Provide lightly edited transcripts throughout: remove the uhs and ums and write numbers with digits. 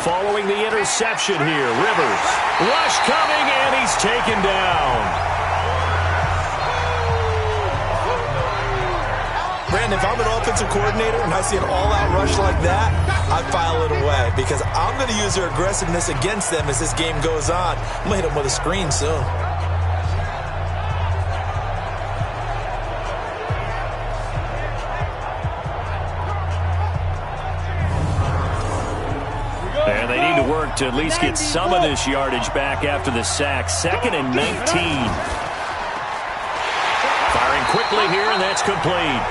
Following the interception here, Rivers. Rush coming, and he's taken down. Brandon, if I'm an offensive coordinator and I see an all-out rush like that, I file it away because I'm going to use their aggressiveness against them as this game goes on. I'm going to hit them with a screen soon. And they need to work to at least get some of this yardage back after the sack. 2nd and 19. Firing quickly here, and that's complete.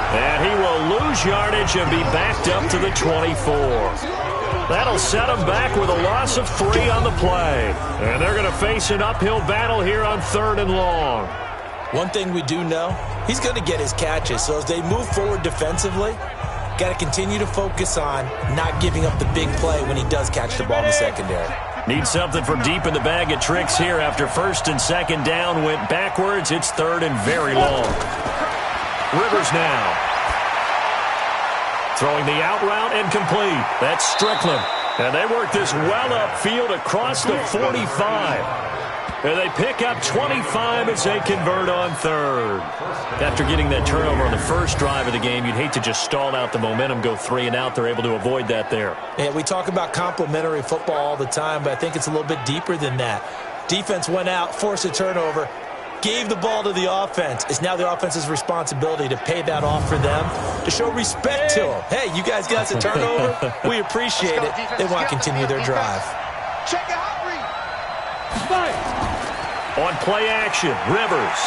And he will lose yardage and be backed up to the 24. That'll set him back with a loss of 3 on the play. And they're going to face an uphill battle here on 3rd and long. One thing we do know, he's going to get his catches. So as they move forward defensively, got to continue to focus on not giving up the big play when he does catch the ball in the secondary. Need something from deep in the bag of tricks here after 1st and 2nd down went backwards. It's 3rd and very long. Rivers now. Throwing the out route and complete. That's Strickland. And they work this well upfield across the 45. And they pick up 25 as they convert on 3rd. After getting that turnover on the first drive of the game, you'd hate to just stall out the momentum, go 3 and out. They're able to avoid that there. Yeah, we talk about complementary football all the time, but I think it's a little bit deeper than that. Defense went out, forced a turnover, gave the ball to the offense. It's now the offense's responsibility to pay that off for them, to show respect to them. Hey, you guys got us a turnover. We appreciate it. They want to continue their drive. On play action, Rivers.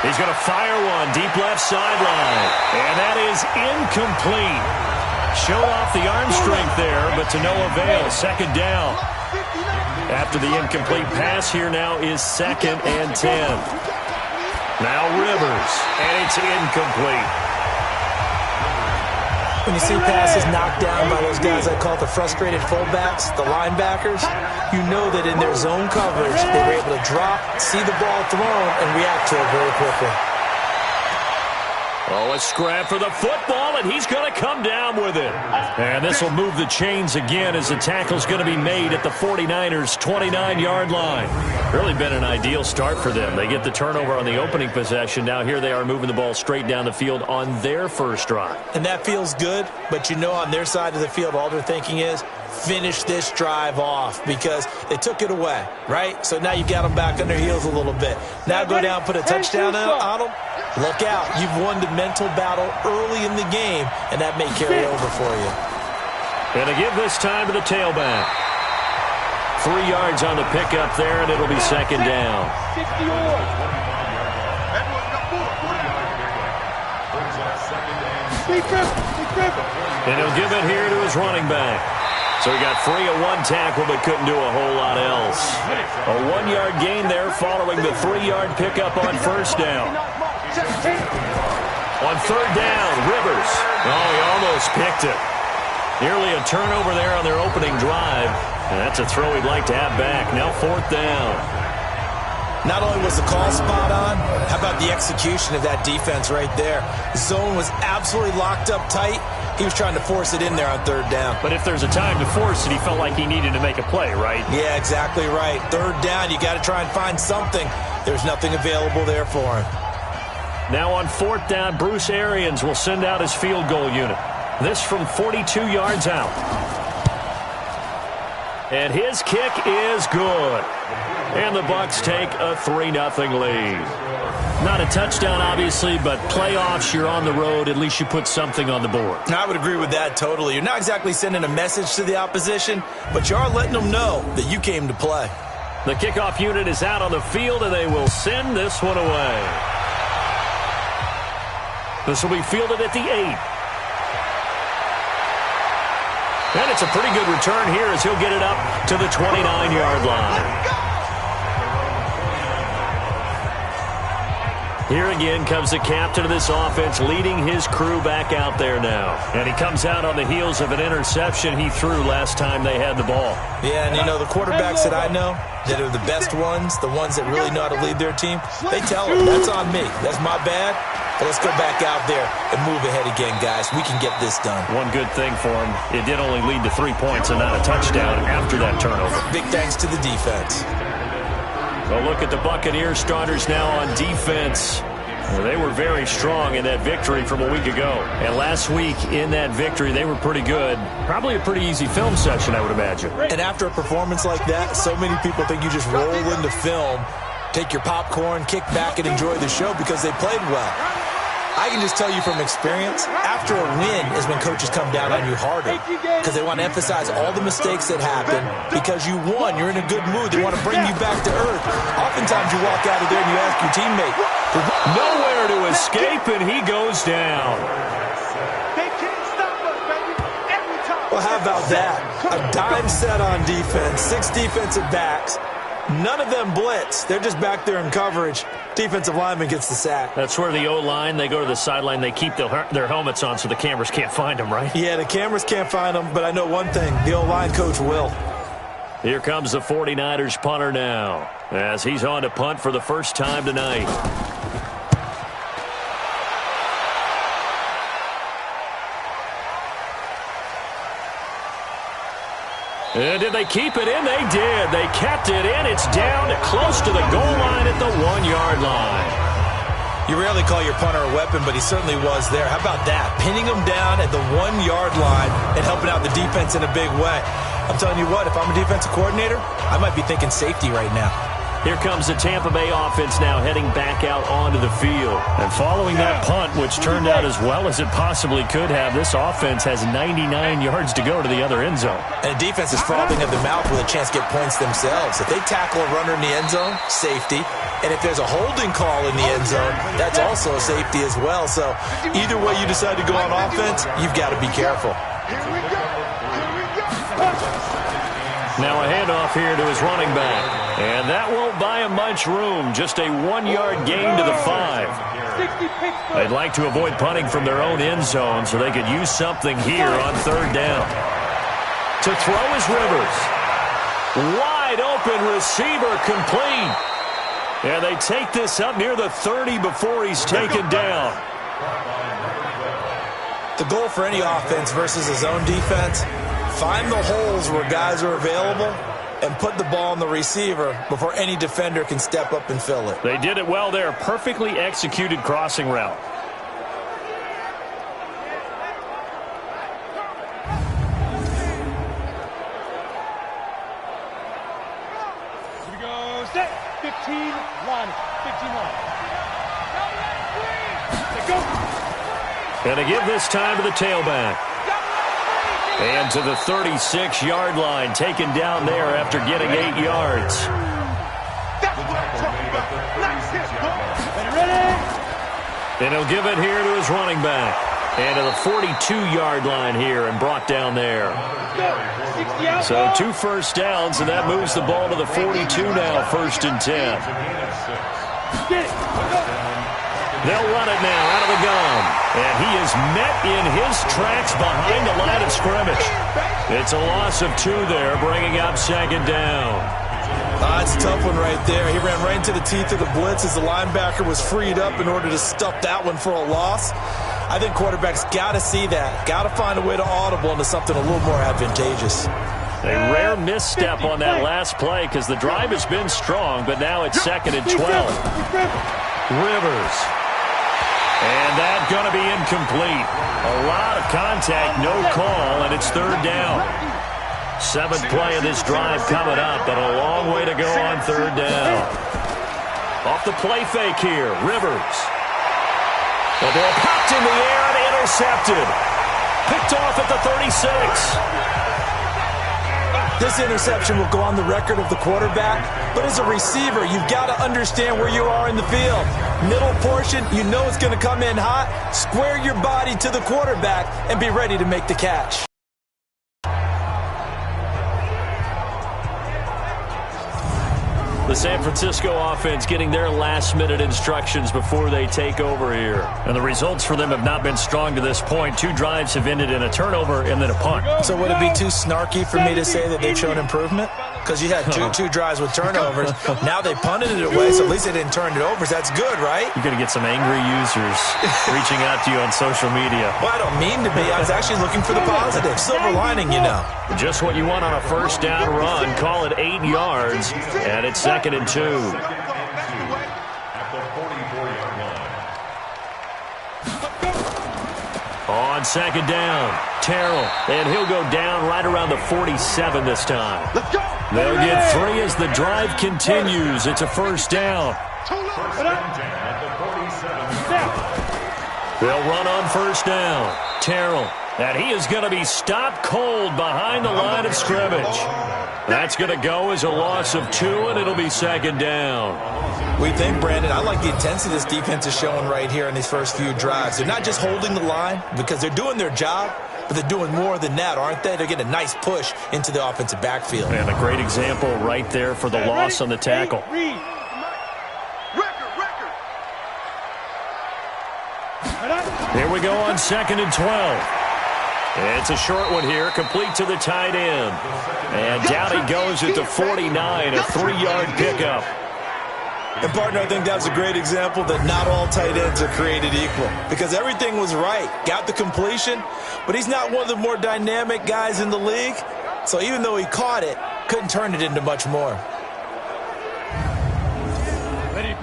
He's going to fire one deep left sideline. And that is incomplete. Showed off the arm strength there, but to no avail. 2nd down. After the incomplete pass, here now is 2nd and 10. Now Rivers, and it's incomplete. When you see passes knocked down by those guys I call the frustrated fullbacks, the linebackers, you know that in their zone coverage, they were able to drop, see the ball thrown, and react to it very quickly. Oh, a scrap for the football, and he's going to come down with it. And this will move the chains again as the tackle's going to be made at the 49ers' 29-yard line. Really been an ideal start for them. They get the turnover on the opening possession. Now here they are moving the ball straight down the field on their first drive. And that feels good, but you know on their side of the field, all they're thinking is, finish this drive off because they took it away, right? So now you got them back on their heels a little bit. Now go down, put a touchdown on them. Look out. You've won the mental battle early in the game, and that may carry over for you. And to give this time to the tailback. 3 yards on the pickup there, and it'll be 2nd down. And he'll give it here to his running back. So he got free of 1 tackle, but couldn't do a whole lot else. A 1-yard gain there following the 3-yard pickup on 1st down. On 3rd down, Rivers. Oh, he almost picked it. Nearly a turnover there on their opening drive. And that's a throw he'd like to have back. Now 4th down. Not only was the call spot on, how about the execution of that defense right there? The zone was absolutely locked up tight. He was trying to force it in there on 3rd down. But if there's a time to force it, he felt like he needed to make a play, right? Yeah, exactly right. 3rd down, you got to try and find something. There's nothing available there for him. Now on 4th down, Bruce Arians will send out his field goal unit. This from 42 yards out. And his kick is good. And the Bucs take a 3-0 lead. Not a touchdown, obviously, but playoffs, you're on the road. At least you put something on the board. I would agree with that totally. You're not exactly sending a message to the opposition, but you are letting them know that you came to play. The kickoff unit is out on the field, and they will send this one away. This will be fielded at the 8. And it's a pretty good return here as he'll get it up to the 29-yard line. Here again comes the captain of this offense leading his crew back out there now. And he comes out on the heels of an interception he threw last time they had the ball. Yeah, and you know, the quarterbacks that I know that are the best ones, the ones that really know how to lead their team, they tell them, that's on me. That's my bad. But let's go back out there and move ahead again, guys. We can get this done. One good thing for him, it did only lead to 3 points and not a touchdown after that turnover. Big thanks to the defense. Well, look at the Buccaneers starters now on defense. Well, they were very strong in that victory from a week ago. And last week in that victory, they were pretty good. Probably a pretty easy film session, I would imagine. And after a performance like that, so many people think you just roll into film, take your popcorn, kick back, and enjoy the show because they played well. I can just tell you from experience, after a win is when coaches come down on you harder because they want to emphasize all the mistakes that happen. Because you won, you're in a good mood. They want to bring you back to earth. Oftentimes you walk out of there and you ask your teammate. Nowhere to escape, and he goes down. Well, how about that? A dime set on defense, 6 defensive backs. None of them blitz. They're just back there in coverage. Defensive lineman gets the sack. That's where the O-line, they go to the sideline, they keep their helmets on so the cameras can't find them, right? Yeah, the cameras can't find them, but I know one thing. The O-line coach will. Here comes the 49ers punter now as he's on to punt for the first time tonight. And did they keep it in? They did. They kept it in. It's down close to the goal line at the 1-yard line. You rarely call your punter a weapon, but he certainly was there. How about that? Pinning him down at the 1-yard line and helping out the defense in a big way. I'm telling you what, if I'm a defensive coordinator, I might be thinking safety right now. Here comes the Tampa Bay offense now heading back out onto the field. And following that punt, which turned out as well as it possibly could have, this offense has 99 yards to go to the other end zone. And the defense is frothing at the mouth with a chance to get points themselves. If they tackle a runner in the end zone, safety. And if there's a holding call in the end zone, that's also a safety as well. So either way you decide to go on offense, you've got to be careful. Now a handoff here to his running back. And that won't buy him much room. Just a 1-yard gain to the 5. They'd like to avoid punting from their own end zone so they could use something here on 3rd down. To throw is Rivers. Wide open receiver complete. And they take this up near the 30 before he's taken down. The goal for any offense versus his own defense, find the holes where guys are available and put the ball on the receiver before any defender can step up and fill it. They did it well there. Perfectly executed crossing route. Here we go. Set. 15 line. 15 line. Go. And to give this time to the tailback. And to the 36-yard line, taken down there after getting 8 yards. And he'll give it here to his running back. And to the 42-yard line here and brought down there. So 2 first downs, and that moves the ball to the 42 now, 1st and 10. They'll run it now out of the gun. And he is met in his tracks behind the line of scrimmage. It's a loss of 2 there, bringing up 2nd down. That's a tough one right there. He ran right into the teeth of the blitz as the linebacker was freed up in order to stuff that one for a loss. I think quarterbacks got to see that. Got to find a way to audible into something a little more advantageous. A rare misstep on that last play because the drive has been strong, but now it's 2nd and 12. Rivers. And that's going to be incomplete. A lot of contact, no call, and it's 3rd down. 7th play of this drive coming up, but a long way to go on 3rd down. Off the play fake here, Rivers. The ball popped in the air and intercepted. Picked off at the 36. This interception will go on the record of the quarterback, but as a receiver, you've got to understand where you are in the field. Middle portion, you know it's going to come in hot. Square your body to the quarterback and be ready to make the catch. The San Francisco offense getting their last-minute instructions before they take over here. And the results for them have not been strong to this point. 2 drives have ended in a turnover and then a punt. So would it be too snarky for me to say that they've shown improvement? because you had two drives with turnovers. Now they punted it away, so at least they didn't turn it over. So that's good, right? You're going to get some angry users reaching out to you on social media. Well, I don't mean to be. I was actually looking for the positive. Silver lining, you know. Just what you want on a first down run. Call it 8 yards, and it's 2nd and 2. On 2nd down, Terrell, and he'll go down right around the 47 this time. They'll get 3 as the drive continues. It's a first down. They'll run on first down. Terrell, and he is going to be stopped cold behind the line of scrimmage. That's going to go as a loss of 2, and it'll be 2nd down. We think, Brandon, I like the intensity this defense is showing right here in these first few drives. They're not just holding the line because they're doing their job, but they're doing more than that, aren't they? They're getting a nice push into the offensive backfield. And a great example right there for the loss on the tackle. Here we go on 2nd and 12. It's a short one here, complete to the tight end. And down he goes at the 49, a 3-yard pickup. And, partner, I think that was a great example that not all tight ends are created equal because everything was right. Got the completion, but he's not one of the more dynamic guys in the league. So even though he caught it, couldn't turn it into much more.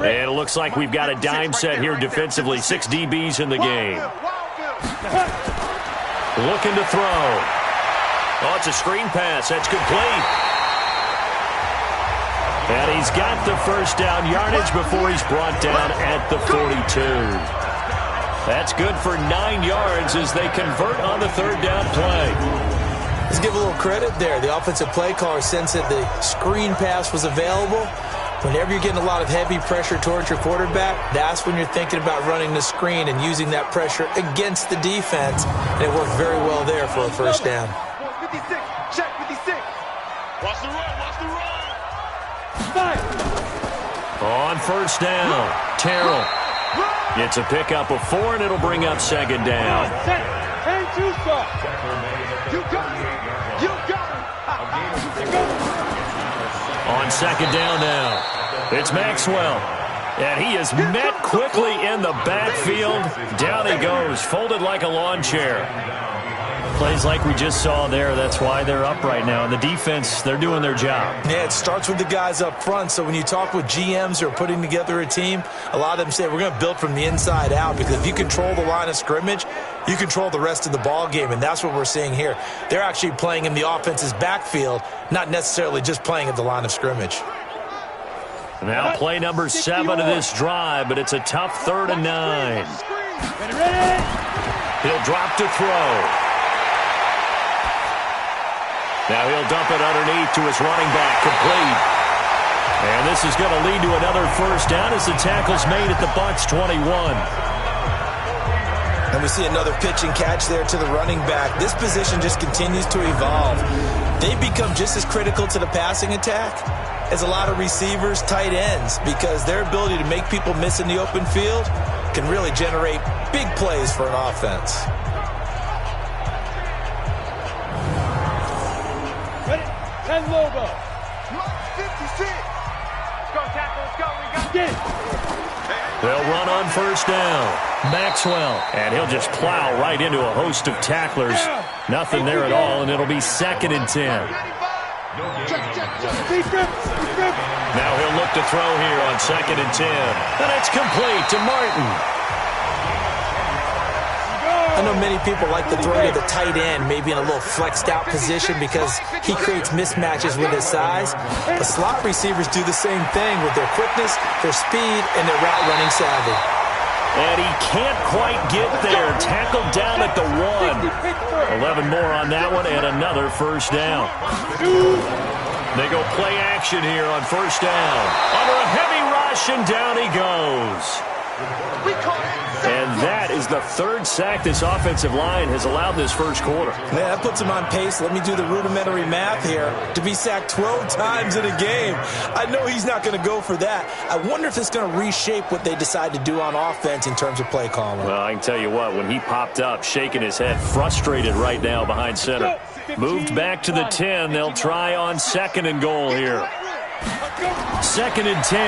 And it looks like we've got a dime set here defensively. 6 DBs in the game. Looking to throw. Oh, it's a screen pass. That's complete. And he's got the first down yardage before he's brought down at the 42. That's good for 9 yards as they convert on the 3rd down play. Let's give a little credit there. The offensive play caller sensed that the screen pass was available. Whenever you're getting a lot of heavy pressure towards your quarterback, that's when you're thinking about running the screen and using that pressure against the defense. And it worked very well there for a first down. 56, check 56. Watch the run, watch the run. On first down, Terrell gets a pickup of 4, and it'll bring up 2nd down. And 2 stop. You got it. You got it. On 2nd down now, it's Maxwell. And he is met quickly in the backfield. Down he goes, folded like a lawn chair. Plays like we just saw there. That's why they're up right now. And the defense, they're doing their job. Yeah, it starts with the guys up front. So when you talk with GMs who are putting together a team, a lot of them say we're going to build from the inside out because if you control the line of scrimmage, you control the rest of the ball game, and that's what we're seeing here. They're actually playing in the offense's backfield, not necessarily just playing at the line of scrimmage. Now play number 7 of this drive, but it's a tough 3rd and 9. He'll drop to throw. Now he'll dump it underneath to his running back, complete. And this is going to lead to another first down as the tackle's made at the Bucs 21. And we see another pitch and catch there to the running back. This position just continues to evolve. They become just as critical to the passing attack as a lot of receivers, tight ends, because their ability to make people miss in the open field can really generate big plays for an offense. And Lobo. 56. Let's go, tackle. Let's go. We got it. They'll run on first down. Maxwell. And he'll just plow right into a host of tacklers. Nothing there at all, and it'll be 2nd and 10. Now he'll look to throw here on 2nd and 10. And it's complete to Martin. I know many people like to throw to the tight end, maybe in a little flexed out position because he creates mismatches with his size. But slot receivers do the same thing with their quickness, their speed, and their route running savvy. And he can't quite get there. Tackled down at the 1. 11 more on that one and another first down. They go play action here on first down. Under a heavy rush, and down he goes. And that is the 3rd sack this offensive line has allowed this first quarter. Yeah, that puts him on pace. Let me do the rudimentary math here. To be sacked 12 times in a game. I know he's not going to go for that. I wonder if it's going to reshape what they decide to do on offense in terms of play calling. Well, I can tell you what, when he popped up, shaking his head, frustrated right now behind center. Moved back to the 10. They'll try on 2nd and goal here. 2nd and 10.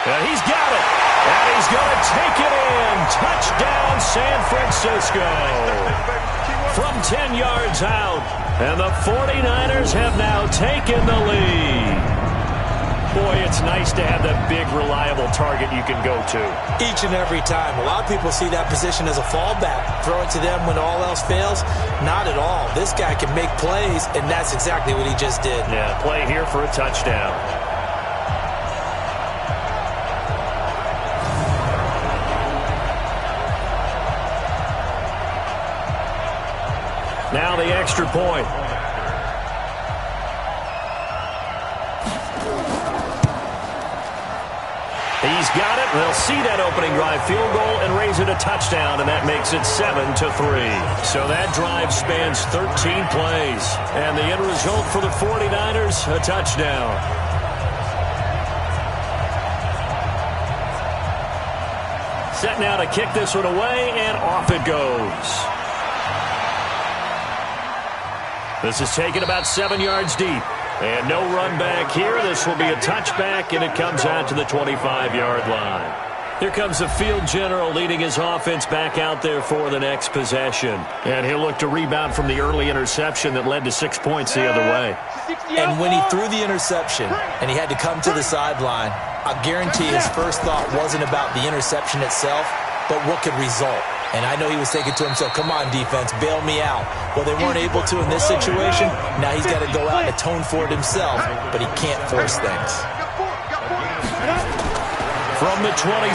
And he's got it. And he's going to take it in. Touchdown, San Francisco. From 10 yards out. And the 49ers have now taken the lead. Boy, it's nice to have that big, reliable target you can go to. Each and every time. A lot of people see that position as a fallback. Throw it to them when all else fails. Not at all. This guy can make plays, and that's exactly what he just did. Yeah, play here for a touchdown. Now the extra point. He's got it. They'll see that opening drive field goal and raise it a touchdown, and that makes it 7-3. So that drive spans 13 plays. And the end result for the 49ers, a touchdown. Set now to kick this one away, and off it goes. This is taken about 7 yards deep. And no run back here. This will be a touchback, and it comes out to the 25-yard line. Here comes the field general leading his offense back out there for the next possession. And he'll look to rebound from the early interception that led to 6 points the other way. And when he threw the interception and he had to come to the sideline, I guarantee his first thought wasn't about the interception itself, but what could result. And I know he was thinking to himself, come on, defense, bail me out. Well, they weren't able to in this situation. Now he's got to go out and atone for it himself, but he can't force things. From the 27,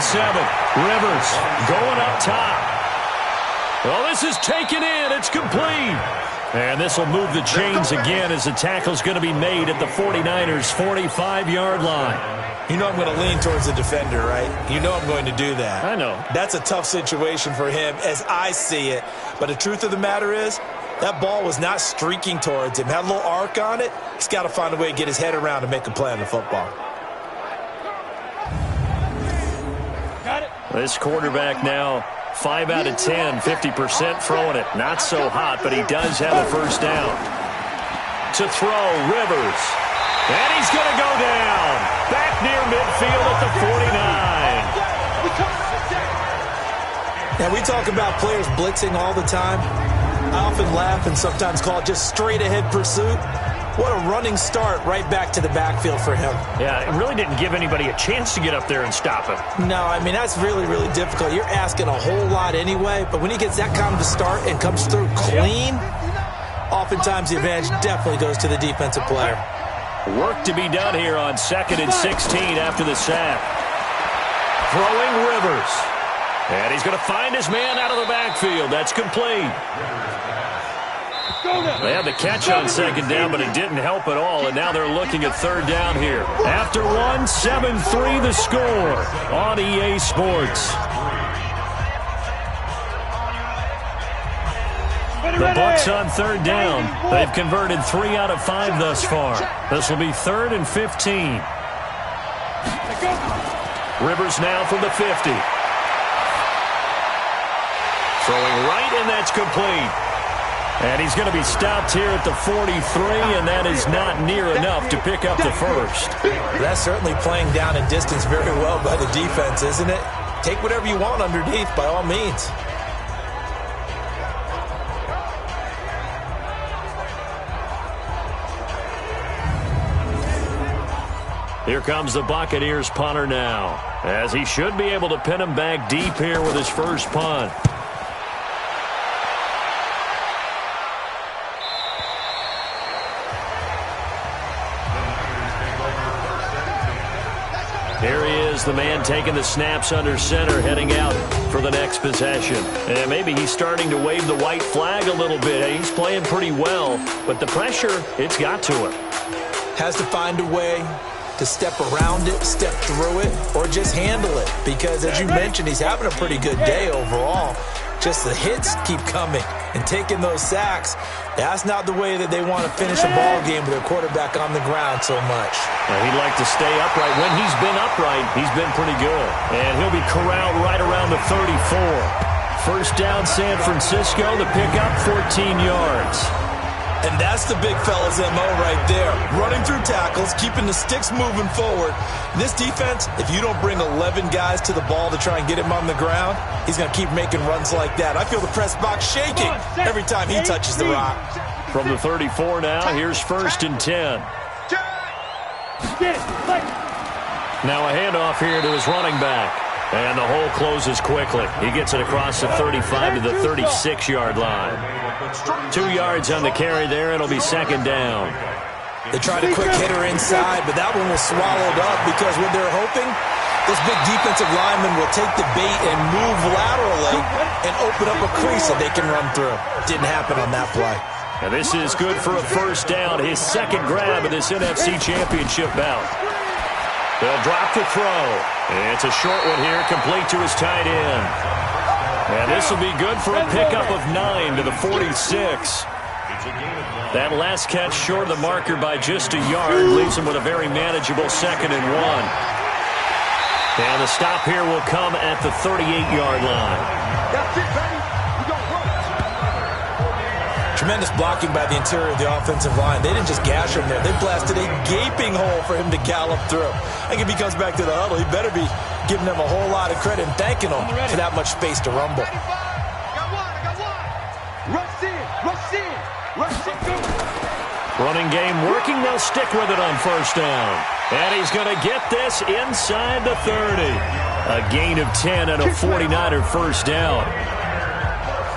Rivers going up top. Well, this is taken in. It's complete. And this will move the chains again as the tackle's going to be made at the 49ers' 45-yard line. You know I'm going to lean towards the defender, right? You know I'm going to do that. I know. That's a tough situation for him as I see it. But the truth of the matter is, that ball was not streaking towards him. Had a little arc on it. He's got to find a way to get his head around and make a play on the football. Got it. This quarterback now 5 out of 10, 50% throwing it. Not so hot, but he does have a first down. To throw, Rivers. And he's going to go down. Back near midfield at the 49. Now, we talk about players blitzing all the time. I often laugh and sometimes call it just straight-ahead pursuit. What a running start right back to the backfield for him. Yeah, it really didn't give anybody a chance to get up there and stop him. No, I mean, that's really, really difficult. You're asking a whole lot anyway, but when he gets that kind of a start and comes through clean, oftentimes the advantage definitely goes to the defensive player. Work to be done here on 2nd and 16 after the sack. Throwing Rivers. And he's going to find his man out of the backfield. That's complete. They had the catch on 2nd down, but it didn't help at all, and now they're looking at 3rd down here. After 1, 7-3 the score on EA Sports. The Bucs on 3rd down. They've converted 3 out of 5 thus far. This will be 3rd and 15. Rivers now from the 50. Throwing right, and that's complete. And he's going to be stopped here at the 43, and that is not near enough to pick up the first. That's certainly playing down in distance very well by the defense, isn't it? Take whatever you want underneath, by all means. Here comes the Buccaneers punter now, as he should be able to pin him back deep here with his first punt. Here he is, the man taking the snaps under center, heading out for the next possession. And maybe he's starting to wave the white flag a little bit. He's playing pretty well, but the pressure, it's got to him. Has to find a way to step around it, step through it, or just handle it. Because, as you mentioned, he's having a pretty good day overall. Just the hits keep coming and taking those sacks. That's not the way that they want to finish a ball game with their quarterback on the ground so much. He'd like to stay upright. When he's been upright, he's been pretty good. And he'll be corralled right around the 34. First down, San Francisco. The pickup, 14 yards. And that's the big fella's MO right there. Running through tackles, keeping the sticks moving forward. This defense, if you don't bring 11 guys to the ball to try and get him on the ground, he's going to keep making runs like that. I feel the press box shaking every time he touches the rock. From the 34 now, here's 1st and 10. Now a handoff here to his running back. And the hole closes quickly. He gets it across the 35 to the 36-yard line. 2 yards on the carry there. It'll be 2nd down. They tried a quick hitter inside, but that one was swallowed up because what they're hoping, this big defensive lineman will take the bait and move laterally and open up a crease that they can run through. Didn't happen on that play. And this is good for a 1st down. His 2nd grab of this NFC Championship bout. They'll drop the throw. And it's a short one here, complete to his tight end. And this will be good for a pickup of 9 to the 46. That last catch short of the marker by just a yard leaves him with a very manageable 2nd and 1. And the stop here will come at the 38-yard line. That's it, baby. Tremendous blocking by the interior of the offensive line. They didn't just gash him there. They blasted a gaping hole for him to gallop through. I think if he comes back to the huddle, he better be giving them a whole lot of credit and thanking them for that much space to rumble. I got one. Rush in. Running game working. They'll stick with it on 1st down. And he's going to get this inside the 30. A gain of 10 and a 49er 1st down.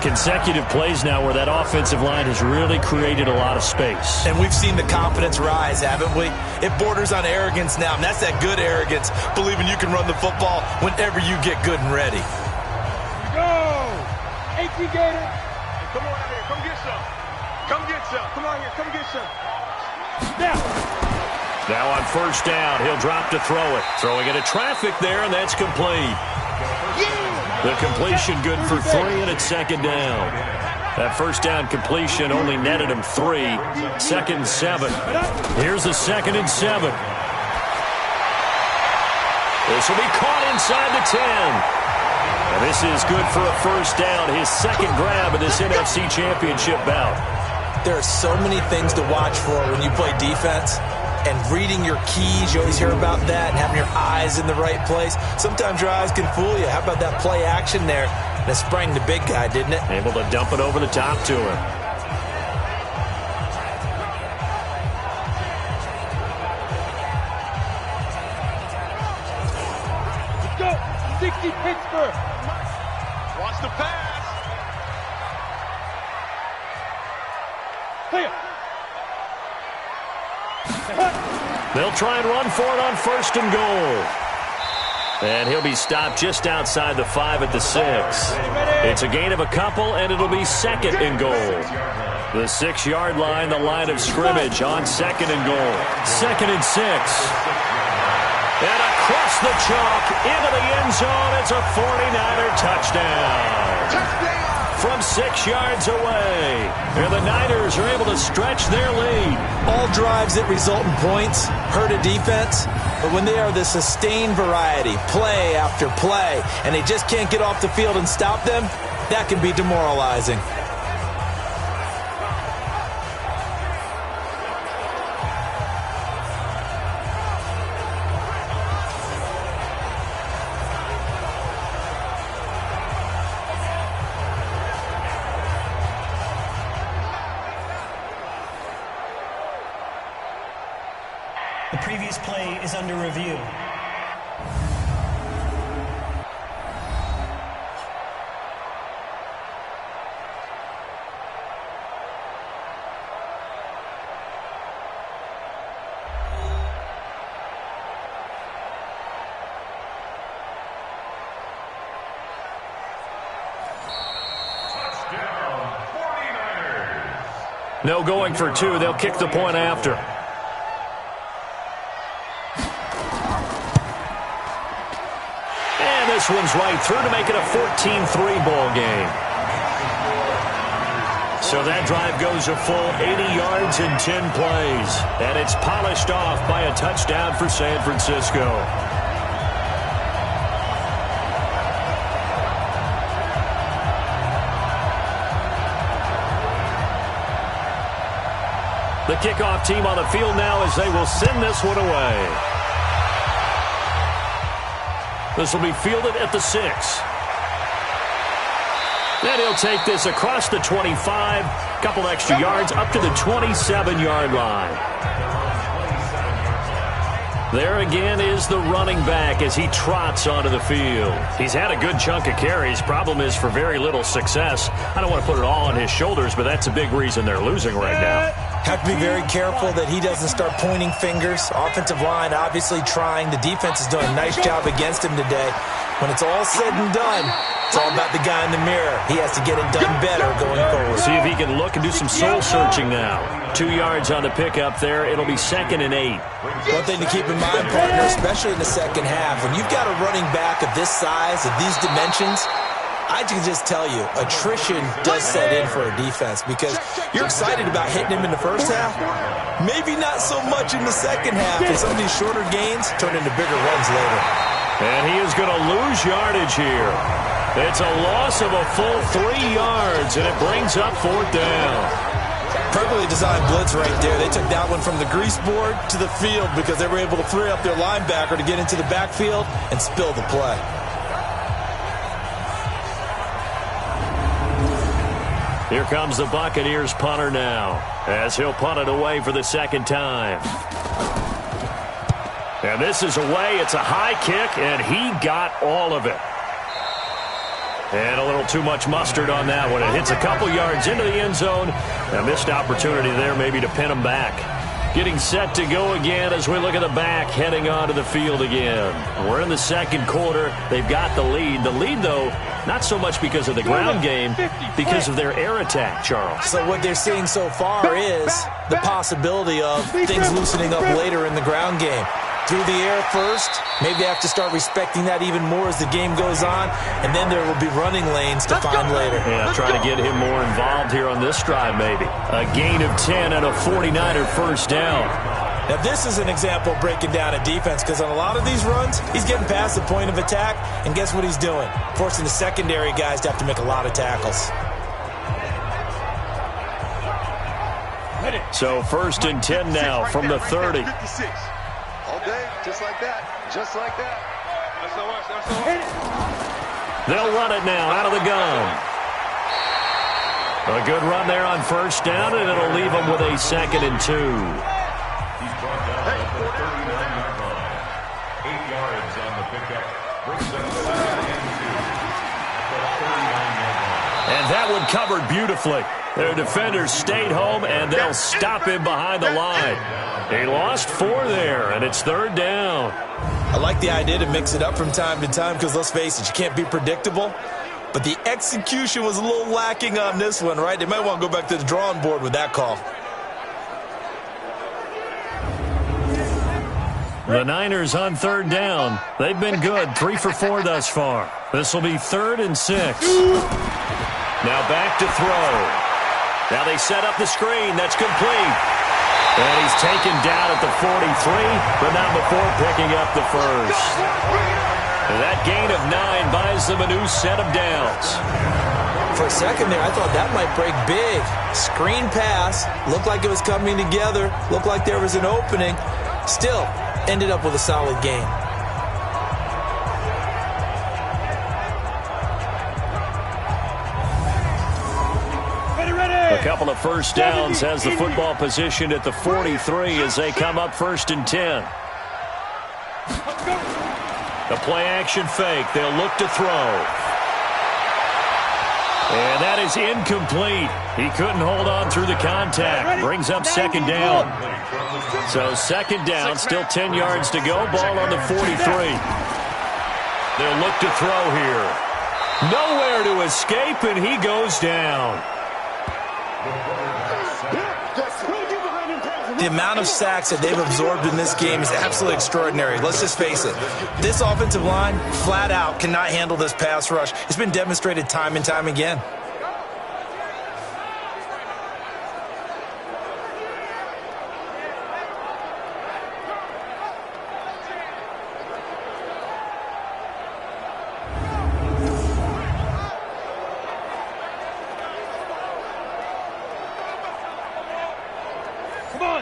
Consecutive plays now where that offensive line has really created a lot of space. And we've seen the confidence rise, haven't we? It borders on arrogance now, and that's that good arrogance, believing you can run the football whenever you get good and ready. Go! AT Gator. Come on out here. Come get some. Come get some. Come on here. Come get some. Now on 1st down, he'll drop to throw it. Throwing into traffic there, and that's complete. The completion good for 3, and it's 2nd down. That 1st down completion only netted him 3. 2nd and 7. Here's the 2nd and 7. This will be caught inside the 10. And this is good for a 1st down. His 2nd grab of this NFC Championship bout. There are so many things to watch for when you play defense. And reading your keys, you always hear about that, and having your eyes in the right place. Sometimes your eyes can fool you. How about that play action there? And it sprang the big guy, didn't it? Able to dump it over the top to him. Let's go. 60 Pittsburgh. Watch the pass. Clear. They'll try and run for it on 1st and goal. And he'll be stopped just outside the 5 at the 6. It's a gain of a couple, and it'll be 2nd and goal. The 6-yard line, the line of scrimmage on 2nd and goal. 2nd and 6. And across the chalk, into the end zone, it's a 49er touchdown. From 6 yards away. And the Niners are able to stretch their lead. All drives that result in points hurt a defense, but when they are the sustained variety, play after play, and they just can't get off the field and stop them, that can be demoralizing. The previous play is under review. No going for 2. They'll kick the point after. And this one's right through to make it a 14-3 ball game. So that drive goes a full 80 yards in 10 plays. And it's polished off by a touchdown for San Francisco. The kickoff team on the field now as they will send this one away. This will be fielded at the 6. Then he'll take this across the 25, couple extra yards up to the 27-yard line. There again is the running back as he trots onto the field. He's had a good chunk of carries. Problem is for very little success. I don't want to put it all on his shoulders, but that's a big reason they're losing right now. Have to be very careful that he doesn't start pointing fingers. Offensive line obviously trying. The defense is doing a nice job against him today. When it's all said and done, it's all about the guy in the mirror. He has to get it done better going forward. See if he can look and do some soul searching now. 2 yards on the pickup there. It'll be 2nd and 8. One thing to keep in mind, partner, especially in the second half, when you've got a running back of this size, of these dimensions, I can just tell you, attrition does set in for a defense because you're excited about hitting him in the first half. Maybe not so much in the second half, and some of these shorter gains turn into bigger runs later. And he is going to lose yardage here. It's a loss of a full 3 yards, and it brings up 4th down. Perfectly designed blitz right there. They took that one from the grease board to the field because they were able to free up their linebacker to get into the backfield and spill the play. Here comes the Buccaneers punter now as he'll punt it away for the 2nd time. And this is away. It's a high kick, and he got all of it. And a little too much mustard on that one. It hits a couple yards into the end zone. A missed opportunity there maybe to pin him back. Getting set to go again as we look at the back heading onto the field again. We're in the 2nd quarter. They've got the lead. The lead, though, not so much because of the ground game, because of their air attack, Charles. So what they're seeing so far is the possibility of things loosening up later in the ground game. Through the air first, maybe they have to start respecting that even more as the game goes on, and then there will be running lanes to find later. Yeah, trying to get him more involved here on this drive maybe. A gain of 10 and a 49er first down. Now this is an example of breaking down a defense because on a lot of these runs, he's getting past the point of attack, and guess what he's doing? Forcing the secondary guys to have to make a lot of tackles. So 1st and 10 now from the 30. All day, just like that. Just like that. They'll run it now out of the gun. A good run there on 1st down, and it'll leave them with a 2nd and 2. He's brought down at the 39-yard line. 8 yards on the pickup. Brings up 2nd and 2. At the 39-yard line. And that one covered beautifully. Their defenders stayed home, and they'll stop him behind the line. He lost 4 there, and it's 3rd down. I like the idea to mix it up from time to time because, let's face it, you can't be predictable. But the execution was a little lacking on this one, right? They might want to go back to the drawing board with that call. The Niners on 3rd down. They've been good, 3 for 4 thus far. This will be 3rd and 6. Now back to throw. Now they set up the screen. That's complete. And he's taken down at the 43, but not before picking up the first. And that gain of 9 buys them a new set of downs. For a second there, I thought that might break big. Screen pass. Looked like it was coming together. Looked like there was an opening. Still, ended up with a solid game. A couple of first downs has the football positioned at the 43 as they come up 1st and 10. The play action fake. They'll look to throw. And that is incomplete. He couldn't hold on through the contact. Brings up 2nd down. So 2nd down, still 10 yards to go. Ball on the 43. They'll look to throw here. Nowhere to escape, and he goes down. The amount of sacks that they've absorbed in this game is absolutely extraordinary. Let's just face it. This offensive line, flat out, cannot handle this pass rush. It's been demonstrated time and time again.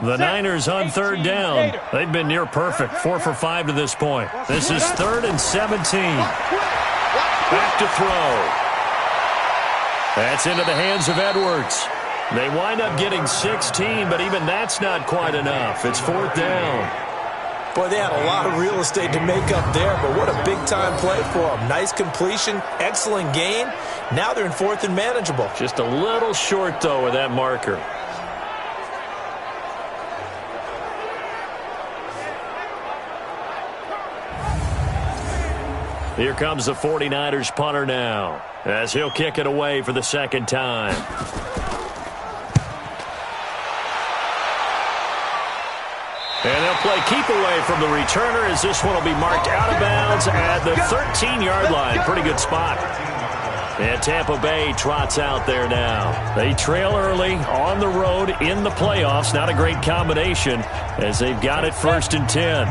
The Niners on third down. They've been near perfect, 4 for 5 to this point. This is 3rd and 17. Back to throw. That's into the hands of Edwards. They wind up getting 16, but even that's not quite enough. It's 4th down. Boy, they had a lot of real estate to make up there, but what a big-time play for them. Nice completion, excellent gain. Now they're in 4th and manageable. Just a little short, though, with that marker. Here comes the 49ers punter now, as he'll kick it away for the second time. And they'll play keep away from the returner as this one will be marked out of bounds at the 13-yard line. Pretty good spot. And Tampa Bay trots out there now. They trail early on the road in the playoffs. Not a great combination as they've got it 1st and 10.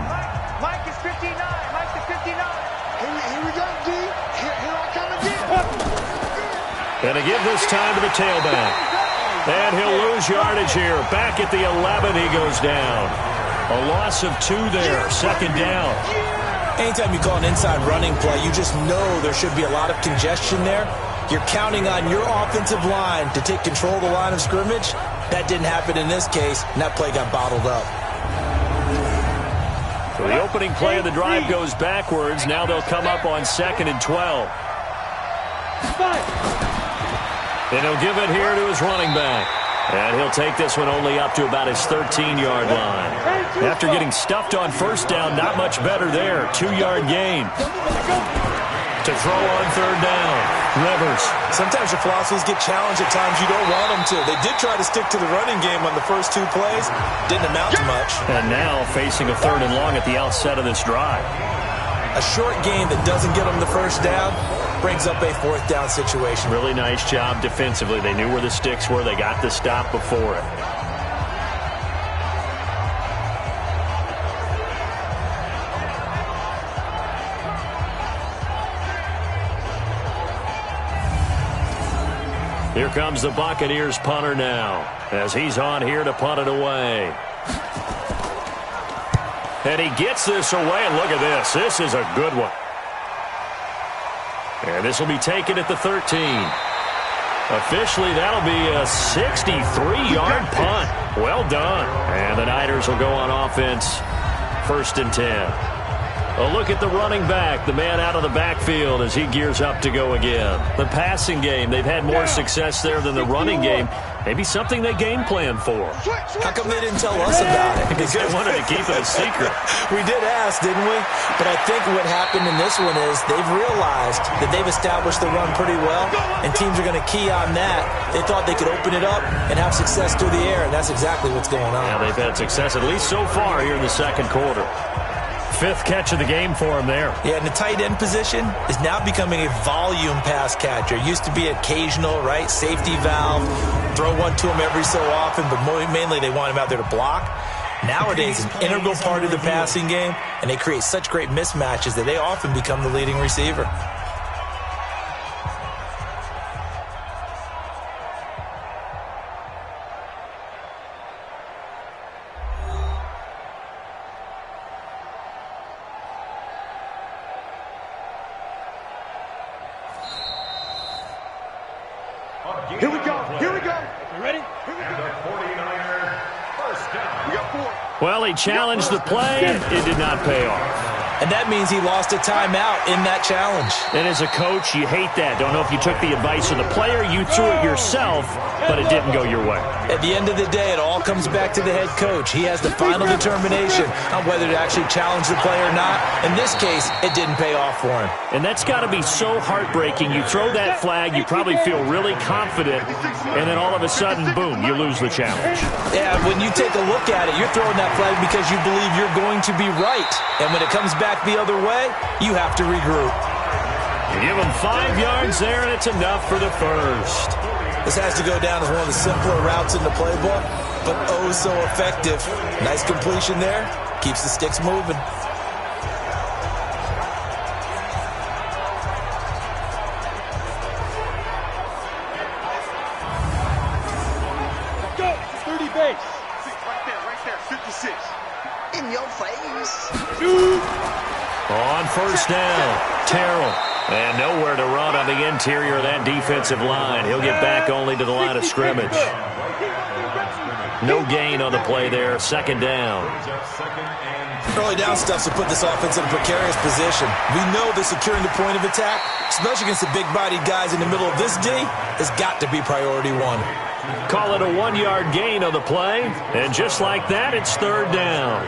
Mike is 59. Mike is 59. Here we go, D. Here I come again. Going to give this time to the tailback. And he'll lose yardage here. Back at the 11, he goes down. A loss of 2 there, 2nd down. Anytime you call an inside running play, you just know there should be a lot of congestion there. You're counting on your offensive line to take control of the line of scrimmage. That didn't happen in this case, and that play got bottled up. So the opening play of the drive goes backwards. Now they'll come up on 2nd and 12. And he'll give it here to his running back. And he'll take this one only up to about his 13-yard line. After getting stuffed on 1st down, not much better there. 2-yard gain. To throw on 3rd down. Rivers. Sometimes your philosophies get challenged at times you don't want them to. They did try to stick to the running game on the first 2 plays. Didn't amount to much. And now facing a 3rd and long at the outset of this drive. A short game that doesn't get them the 1st down brings up a 4th down situation. Really nice job defensively. They knew where the sticks were. They got the stop before it. Here comes the Buccaneers punter now, as he's on here to punt it away. And he gets this away, and look at this. This is a good one. And this will be taken at the 13. Officially, that'll be a 63-yard punt. Well done. And the Niners will go on offense, 1st and 10. A look at the running back, the man out of the backfield as he gears up to go again. The passing game, they've had more success there than the running game. Maybe something they game plan for. How come they didn't tell us about it? Because they wanted to keep it a secret. We did ask, didn't we? But I think what happened in this one is they've realized that they've established the run pretty well, and teams are going to key on that. They thought they could open it up and have success through the air, and that's exactly what's going on. Yeah, they've had success, at least so far, here in the 2nd quarter. 5th catch of the game for him there. Yeah, and the tight end position is now becoming a volume pass catcher. Used to be occasional, right? Safety valve. Throw one to him every so often, but mainly they want him out there to block. Nowadays, an integral part of the passing game, and they create such great mismatches that they often become the leading receiver. Here we go. Here we go. You ready? Here we And go. the 49ers, 1st down. We got 4. Well, he challenged the play. It did not pay off. And that means he lost a timeout in that challenge. And as a coach, you hate that. Don't know if you took the advice of the player. You threw it yourself, but it didn't go your way. At the end of the day, it all comes back to the head coach. He has the final determination on whether to actually challenge the play or not. In this case, it didn't pay off for him. And that's got to be so heartbreaking. You throw that flag, you probably feel really confident, and then all of a sudden, boom, you lose the challenge. Yeah, when you take a look at it, you're throwing that flag because you believe you're going to be right. And when it comes back the other way, you have to regroup. You give them 5 yards there, and it's enough for the 1st. This has to go down as one of the simpler routes in the playbook, but oh so effective. Nice completion there. Keeps the sticks moving. Go. 30 base. Right there. In your face. On first down, Terrell. And nowhere to run on the interior of that defensive line. He'll get back only to the line of scrimmage. No gain on the play there. Second down. Early down stuff to put this offense in a precarious position. We know the securing the point of attack, especially against the big-bodied guys in the middle of this D, has got to be priority one. Call it a 1-yard gain on the play. And just like that, it's third down.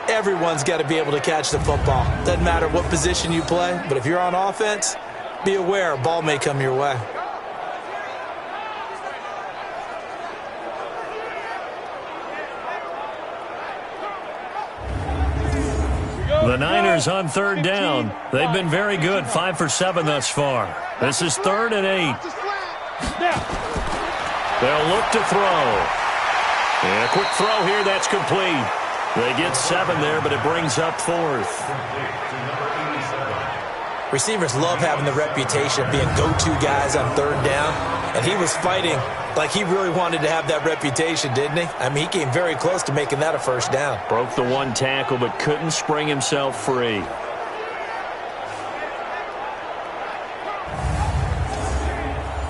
Everyone's got to be able to catch the football. Doesn't matter what position you play, but if you're on offense, be aware a ball may come your way. The Niners on third down. They've been very good, 5 for 7 thus far. This is 3rd and 8. They'll look to throw. And a quick throw here, that's complete. They get 7 there, but it brings up 4th. Receivers love having the reputation of being go-to guys on third down, and he was fighting like he really wanted to have that reputation, didn't he? I mean, he came very close to making that a first down. Broke the one tackle, but couldn't spring himself free.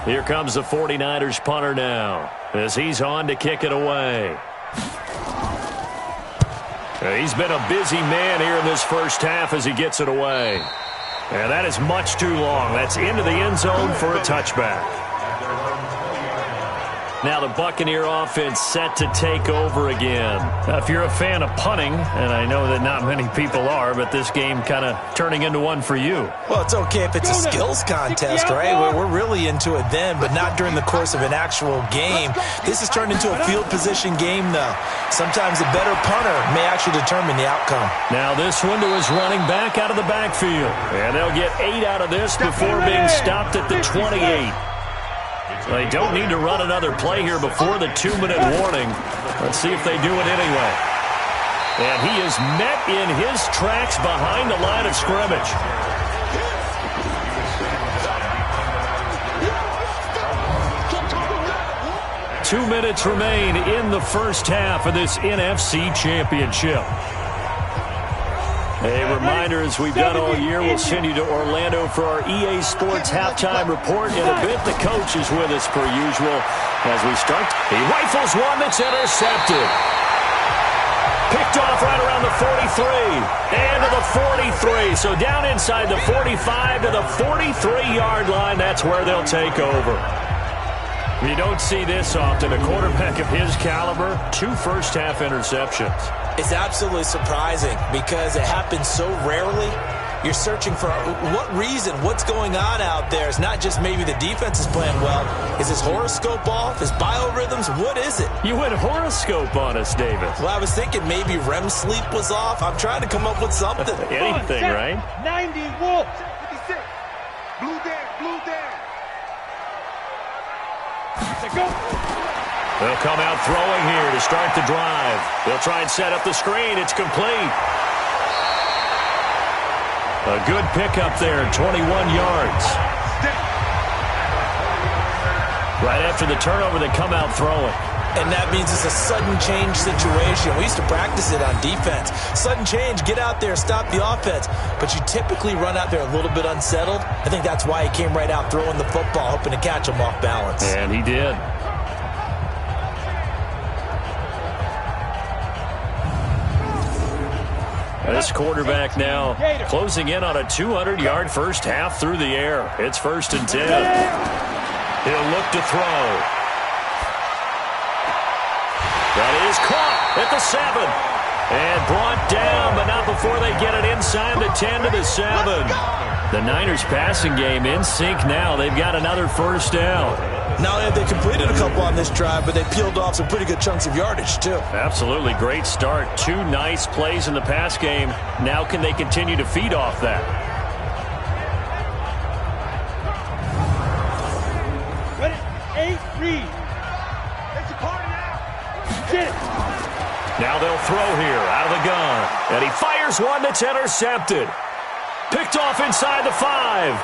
Here comes the 49ers punter now, as he's on to kick it away. He's been a busy man here in this first half as he gets it away. And that is much too long. That's into the end zone for a touchback. Now the Buccaneer offense set to take over again. Now, if you're a fan of punting, and I know that not many people are, but this game kind of turning into one for you. Well, it's okay if it's a skills contest, right? We're really into it then, but not during the course of an actual game. This has turned into a field position game, though. Sometimes a better punter may actually determine the outcome. Now this one to his running back out of the backfield. And they'll get 8 out of this before being stopped at the 28. They don't need to run another play here before the 2-minute warning. Let's see if they do it anyway. And he is met in his tracks behind the line of scrimmage. Two minutes remain in the first half of this NFC Championship. A reminder, as we've done all year, we'll send you to Orlando for our EA Sports halftime report. In a bit, the coach is with us per usual. As we start, he rifles one that's intercepted. Picked off right around the 43. And to the 43. So down inside the 45 to the 43-yard line. That's where they'll take over. You don't see this often. A quarterback of his caliber, 2 first-half interceptions. It's absolutely surprising because it happens so rarely. You're searching for what reason, what's going on out there. It's not just maybe the defense is playing well. Is his horoscope off? His biorhythms? What is it? You went horoscope on us, David. Well, I was thinking maybe REM sleep was off. I'm trying to come up with something. Anything, right? 90 Wolves. 56. Blue down. Go. They'll come out throwing here to start the drive. They'll try and set up the screen. It's complete. A good pickup there, 21 yards. Right after the turnover, they come out throwing. And that means it's a sudden change situation. We used to practice it on defense. Sudden change, get out there, stop the offense. But you typically run out there a little bit unsettled. I think that's why he came right out throwing the football, hoping to catch him off balance. And he did. This quarterback now closing in on a 200-yard first half through the air. It's 1st and 10. He'll look to throw. That is caught at the 7. And brought down, but not before they get it inside the 10 to the 7. The Niners passing game in sync now. They've got another first down. Not only have they completed a couple on this drive, but they peeled off some pretty good chunks of yardage, too. Absolutely. Great start. 2 nice plays in the pass game. Now can they continue to feed off that? Ready? 8, read. It's a party now. Get it. Now they'll throw here out of the gun. And he fires one that's intercepted. Picked off inside the 5.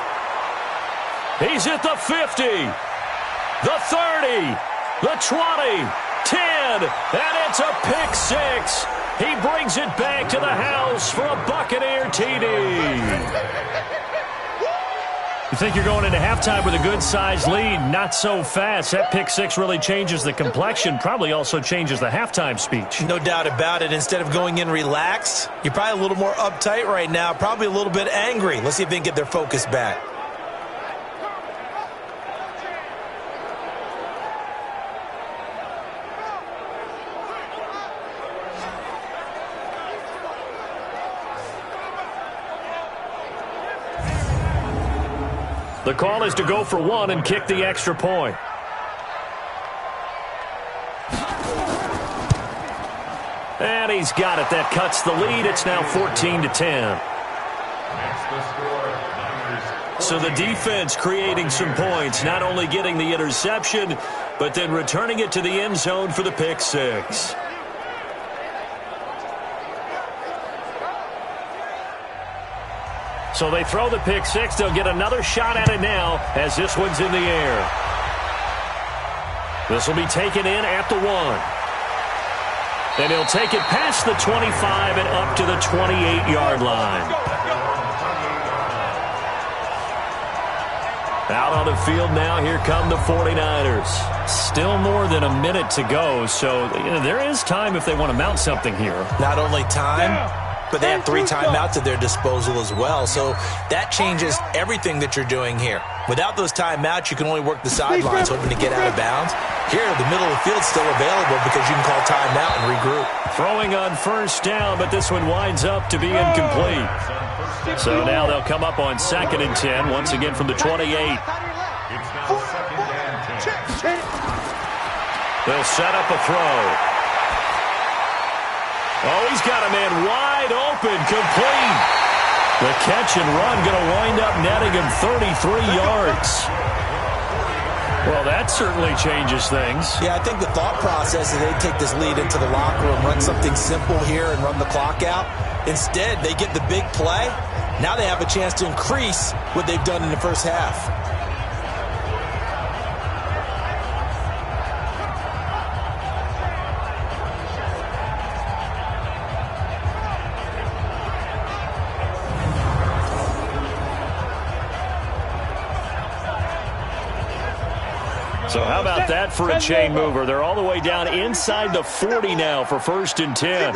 He's at the 50. The 30, the 20, 10, and it's a pick 6. He brings it back to the house for a Buccaneer TD. You think you're going into halftime with a good-sized lead? Not so fast. That pick six really changes the complexion, probably also changes the halftime speech. No doubt about it. Instead of going in relaxed, you're probably a little more uptight right now, probably a little bit angry. Let's see if they can get their focus back. The call is to go for one and kick the extra point. And he's got it. That cuts the lead. It's now 14-10. So the defense creating some points, not only getting the interception, but then returning it to the end zone for the pick six. So they throw the pick six. They'll get another shot at it now as this one's in the air. This will be taken in at the 1. And he'll take it past the 25 and up to the 28-yard line. Out on the field now, here come the 49ers. Still more than a minute to go, so there is time if they want to mount something here. Not only time, but they have 3 timeouts at their disposal as well. So that changes everything that you're doing here. Without those timeouts, you can only work the sidelines, hoping to get out of bounds. Here, the middle of the field's still available because you can call timeout and regroup. Throwing on first down, but this one winds up to be incomplete. So now they'll come up on 2nd and 10, once again from the 28. They'll set up a throw. Oh, he's got a man wide open, complete. The catch and run going to wind up netting him 33 yards. Well, that certainly changes things. Yeah, I think the thought process is they take this lead into the locker room, run something simple here and run the clock out. Instead, they get the big play. Now they have a chance to increase what they've done in the first half. So how about that for a chain mover? They're all the way down inside the 40 now for 1st and 10.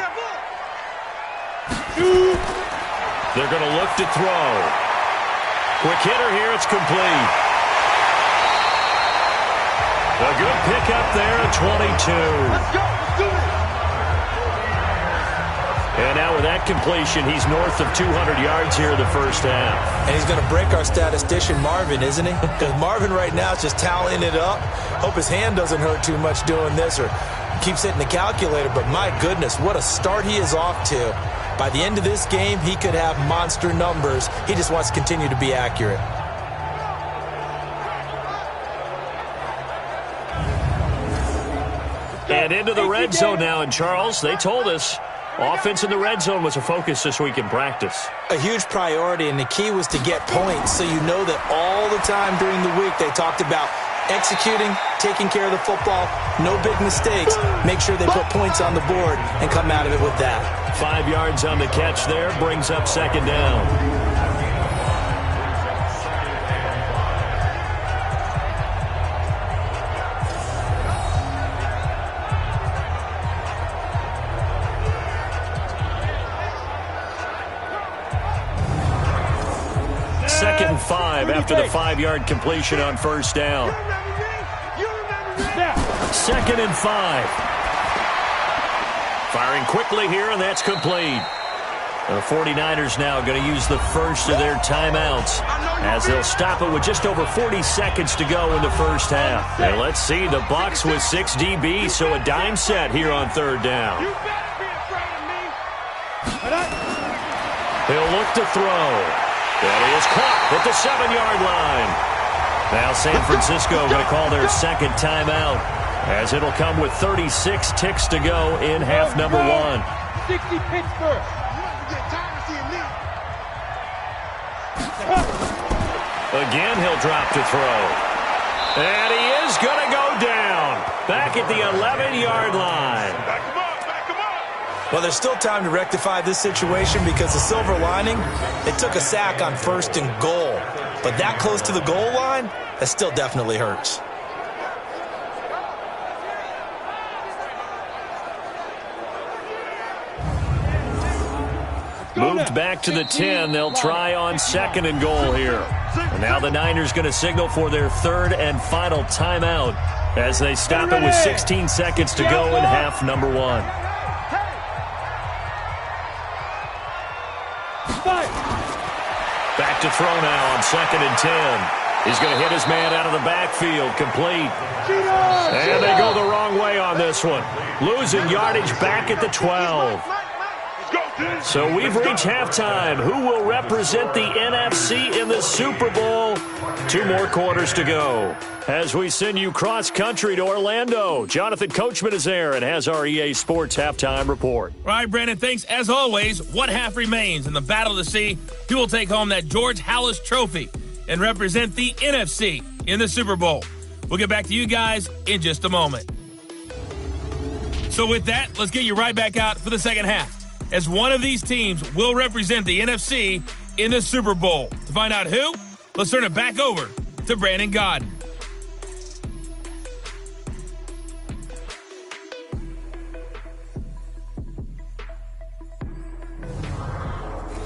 They're going to look to throw. Quick hitter here. It's complete. A good pickup there at 22. Let's go. Let's do it. And now with that completion, he's north of 200 yards here in the first half. And he's going to break our statistician, Marvin, isn't he? Because Marvin right now is just tallying it up. Hope his hand doesn't hurt too much doing this or keeps hitting the calculator. But my goodness, what a start he is off to. By the end of this game, he could have monster numbers. He just wants to continue to be accurate. And into the red zone now. And Charles, they told us offense in the red zone was a focus this week in practice. A huge priority, and the key was to get points. So you know that all the time during the week they talked about executing, taking care of the football, no big mistakes. Make sure they put points on the board and come out of it with that. 5 yards on the catch there, brings up 2nd down. Second and 5 after the 5-yard completion on 1st down. 2nd and 5. Firing quickly here, and that's complete. The 49ers now going to use the first of their timeouts as they'll stop it with just over 40 seconds to go in the first half. And let's see, the Bucs with 6 DBs, so a dime set here on 3rd down. He'll look to throw. That is caught at the 7-yard line. Now San Francisco going to call their 2nd timeout as it'll come with 36 ticks to go in half number 1. 60 Pittsburgh. Again, he'll drop to throw. And he is going to go down. Back at the 11-yard line. Back him up, back him up. Well, there's still time to rectify this situation because the silver lining, they took a sack on 1st and goal. But that close to the goal line, that still definitely hurts. Moved back to the 10. They'll try on 2nd and goal here. And now the Niners going to signal for their 3rd and final timeout as they stop it with 16 seconds to go in half number 1. Back to throw now on 2nd and 10. He's going to hit his man out of the backfield, complete. And they go the wrong way on this one. Losing yardage back at the 12. So we've reached halftime. Who will represent the NFC in the Super Bowl? 2 more quarters to go. As we send you cross-country to Orlando, Jonathan Coachman is there and has our EA Sports halftime report. All right, Brandon, thanks. As always, one half remains in the battle to see who will take home that George Halas trophy and represent the NFC in the Super Bowl. We'll get back to you guys in just a moment. So with that, let's get you right back out for the second half, as one of these teams will represent the NFC in the Super Bowl. To find out who, let's turn it back over to Brandon Gaudin.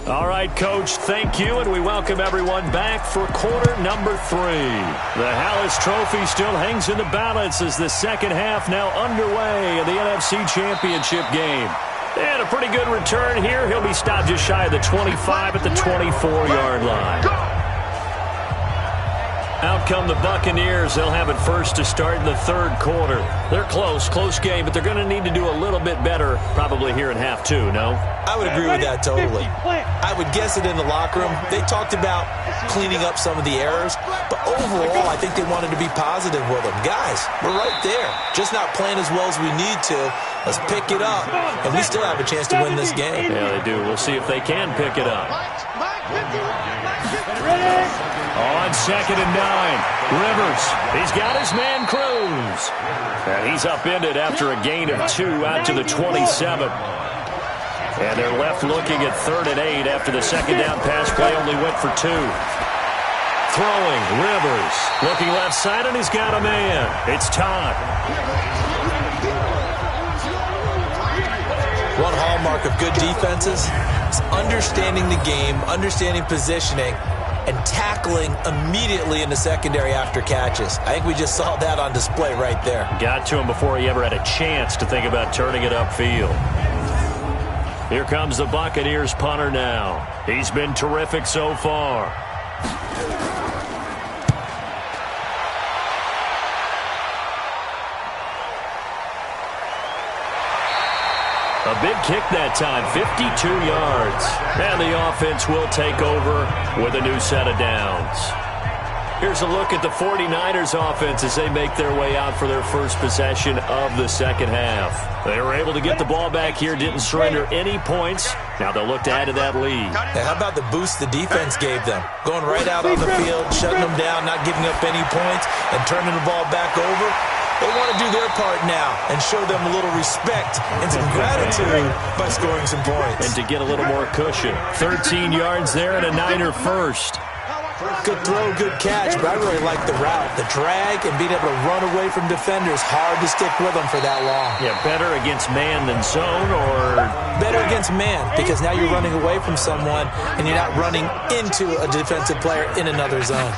All right, Coach, thank you, and we welcome everyone back for quarter number 3. The Halas Trophy still hangs in the balance as the second half now underway in the NFC Championship game. And a pretty good return here. He'll be stopped just shy of the 25 at the 24-yard line. Out come the Buccaneers. They'll have it first to start in the 3rd quarter. They're close game, but they're going to need to do a little bit better probably here in half 2, no? I would agree with that totally. I would guess it in the locker room. They talked about cleaning up some of the errors, but overall, I think they wanted to be positive with them. Guys, we're right there. Just not playing as well as we need to. Let's pick it up, and we still have a chance to win this game. Yeah, they do. We'll see if they can pick it up. On 2nd and 9, Rivers. He's got his man Cruz. And he's upended after a gain of 2 out to the 27. And they're left looking at 3rd and 8 after the second down pass play only went for 2. Throwing, Rivers. Looking left side, and he's got a man. It's Todd. One hallmark of good defenses is understanding the game, understanding positioning, and tackling immediately in the secondary after catches. I think we just saw that on display right there. Got to him before he ever had a chance to think about turning it upfield. Here comes the Buccaneers punter now. He's been terrific so far. A big kick that time, 52 yards. And the offense will take over with a new set of downs. Here's a look at the 49ers offense as they make their way out for their first possession of the second half. They were able to get the ball back here, didn't surrender any points. Now they'll look to add to that lead. Now, how about the boost the defense gave them? Going right out on the field, shutting them down, not giving up any points, and turning the ball back over. They want to do their part now and show them a little respect and some gratitude by scoring some points. And to get a little more cushion. 13 yards there and a Niner first. Good throw, good catch, but I really like the route. The drag and being able to run away from defenders, hard to stick with them for that long. Yeah, better against man than zone, or? Better against man, because now you're running away from someone and you're not running into a defensive player in another zone.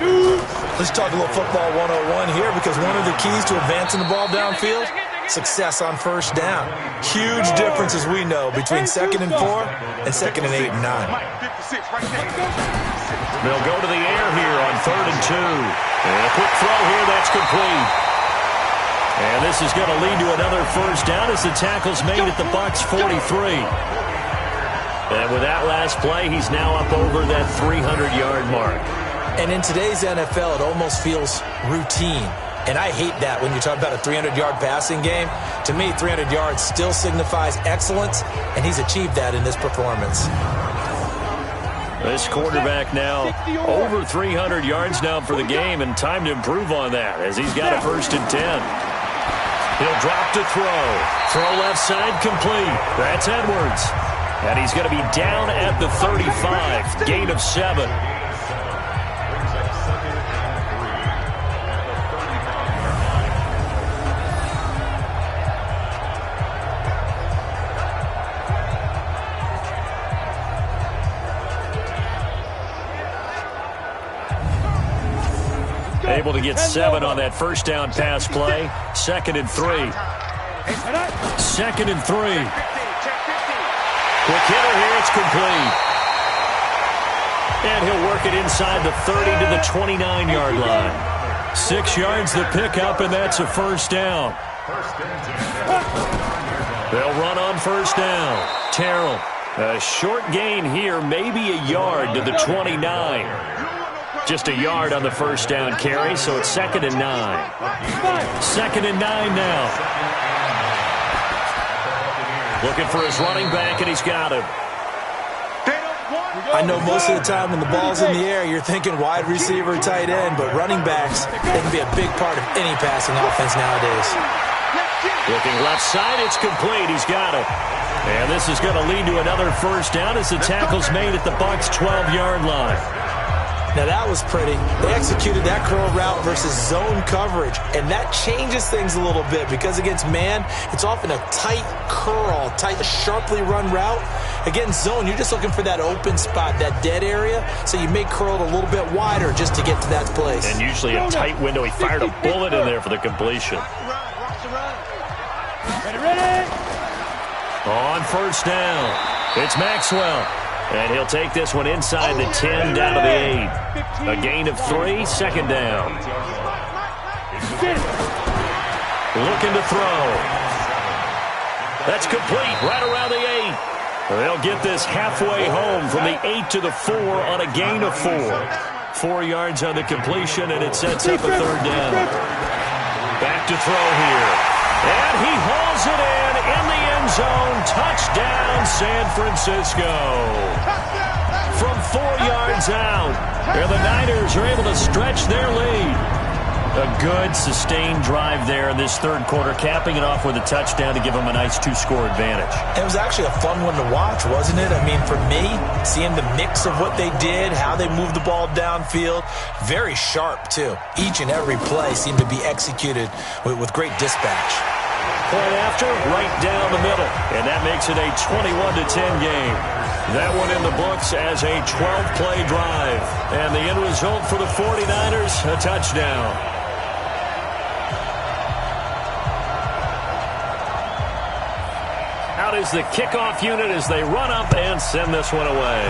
Let's talk a little football 101 here, because one of the keys to advancing the ball downfield, success on first down. Huge difference, as we know, between 2nd and 4 and 2nd and 8 and 9. They'll go to the air here on 3rd and 2. And a quick throw here, that's complete. And this is going to lead to another first down as the tackle's made at the Bucs 43. And with that last play, he's now up over that 300-yard mark. And in today's NFL, it almost feels routine. And I hate that when you talk about a 300-yard passing game. To me, 300 yards still signifies excellence, and he's achieved that in this performance. This quarterback now over 300 yards now for the game, and time to improve on that as he's got a 1st and 10. He'll drop to throw. Throw left side complete. That's Edwards. And he's going to be down at the 35. Gain of 7. Able to get 7 on that first down pass play. 2nd and 3. 2nd and 3. Quick hitter here. It's complete. And he'll work it inside the 30 to the 29-yard line. 6 yards the pickup, and that's a first down. They'll run on first down. Terrell. A short gain here, maybe a yard to the 29. Just a yard on the first down carry, so it's 2nd and 9. 2nd and 9 now. Looking for his running back, and he's got him. I know most of the time when the ball's in the air, you're thinking wide receiver, tight end, but running backs, they can be a big part of any passing offense nowadays. Looking left side, it's complete. He's got it. And this is going to lead to another first down as the tackle's made at the Bucs' 12-yard line. Now that was pretty. They executed that curl route versus zone coverage, and that changes things a little bit because against man, it's often a tight curl, tight, sharply run route. Against zone, you're just looking for that open spot, that dead area, so you may curl it a little bit wider just to get to that place. And usually a tight window. He fired a bullet in there for the completion. Ready. On first down, it's Maxwell. And he'll take this one inside the 10 down to the 8. A gain of 3, 2nd down. Looking to throw. That's complete right around the 8. They'll get this halfway home from the 8 to the 4 on a gain of 4. 4 yards on the completion, and it sets up a 3rd down. Back to throw here. And he hauls it in the end zone. Touchdown, San Francisco. From 4 yards out. And the Niners are able to stretch their lead. A good, sustained drive there in this 3rd quarter, capping it off with a touchdown to give them a nice 2-score advantage. It was actually a fun one to watch, wasn't it? I mean, for me, seeing the mix of what they did, how they moved the ball downfield, very sharp, too. Each and every play seemed to be executed with great dispatch. Point after, right down the middle. And that makes it a 21-10 game. That one in the books as a 12-play drive. And the end result for the 49ers, a touchdown. Out is the kickoff unit as they run up and send this one away.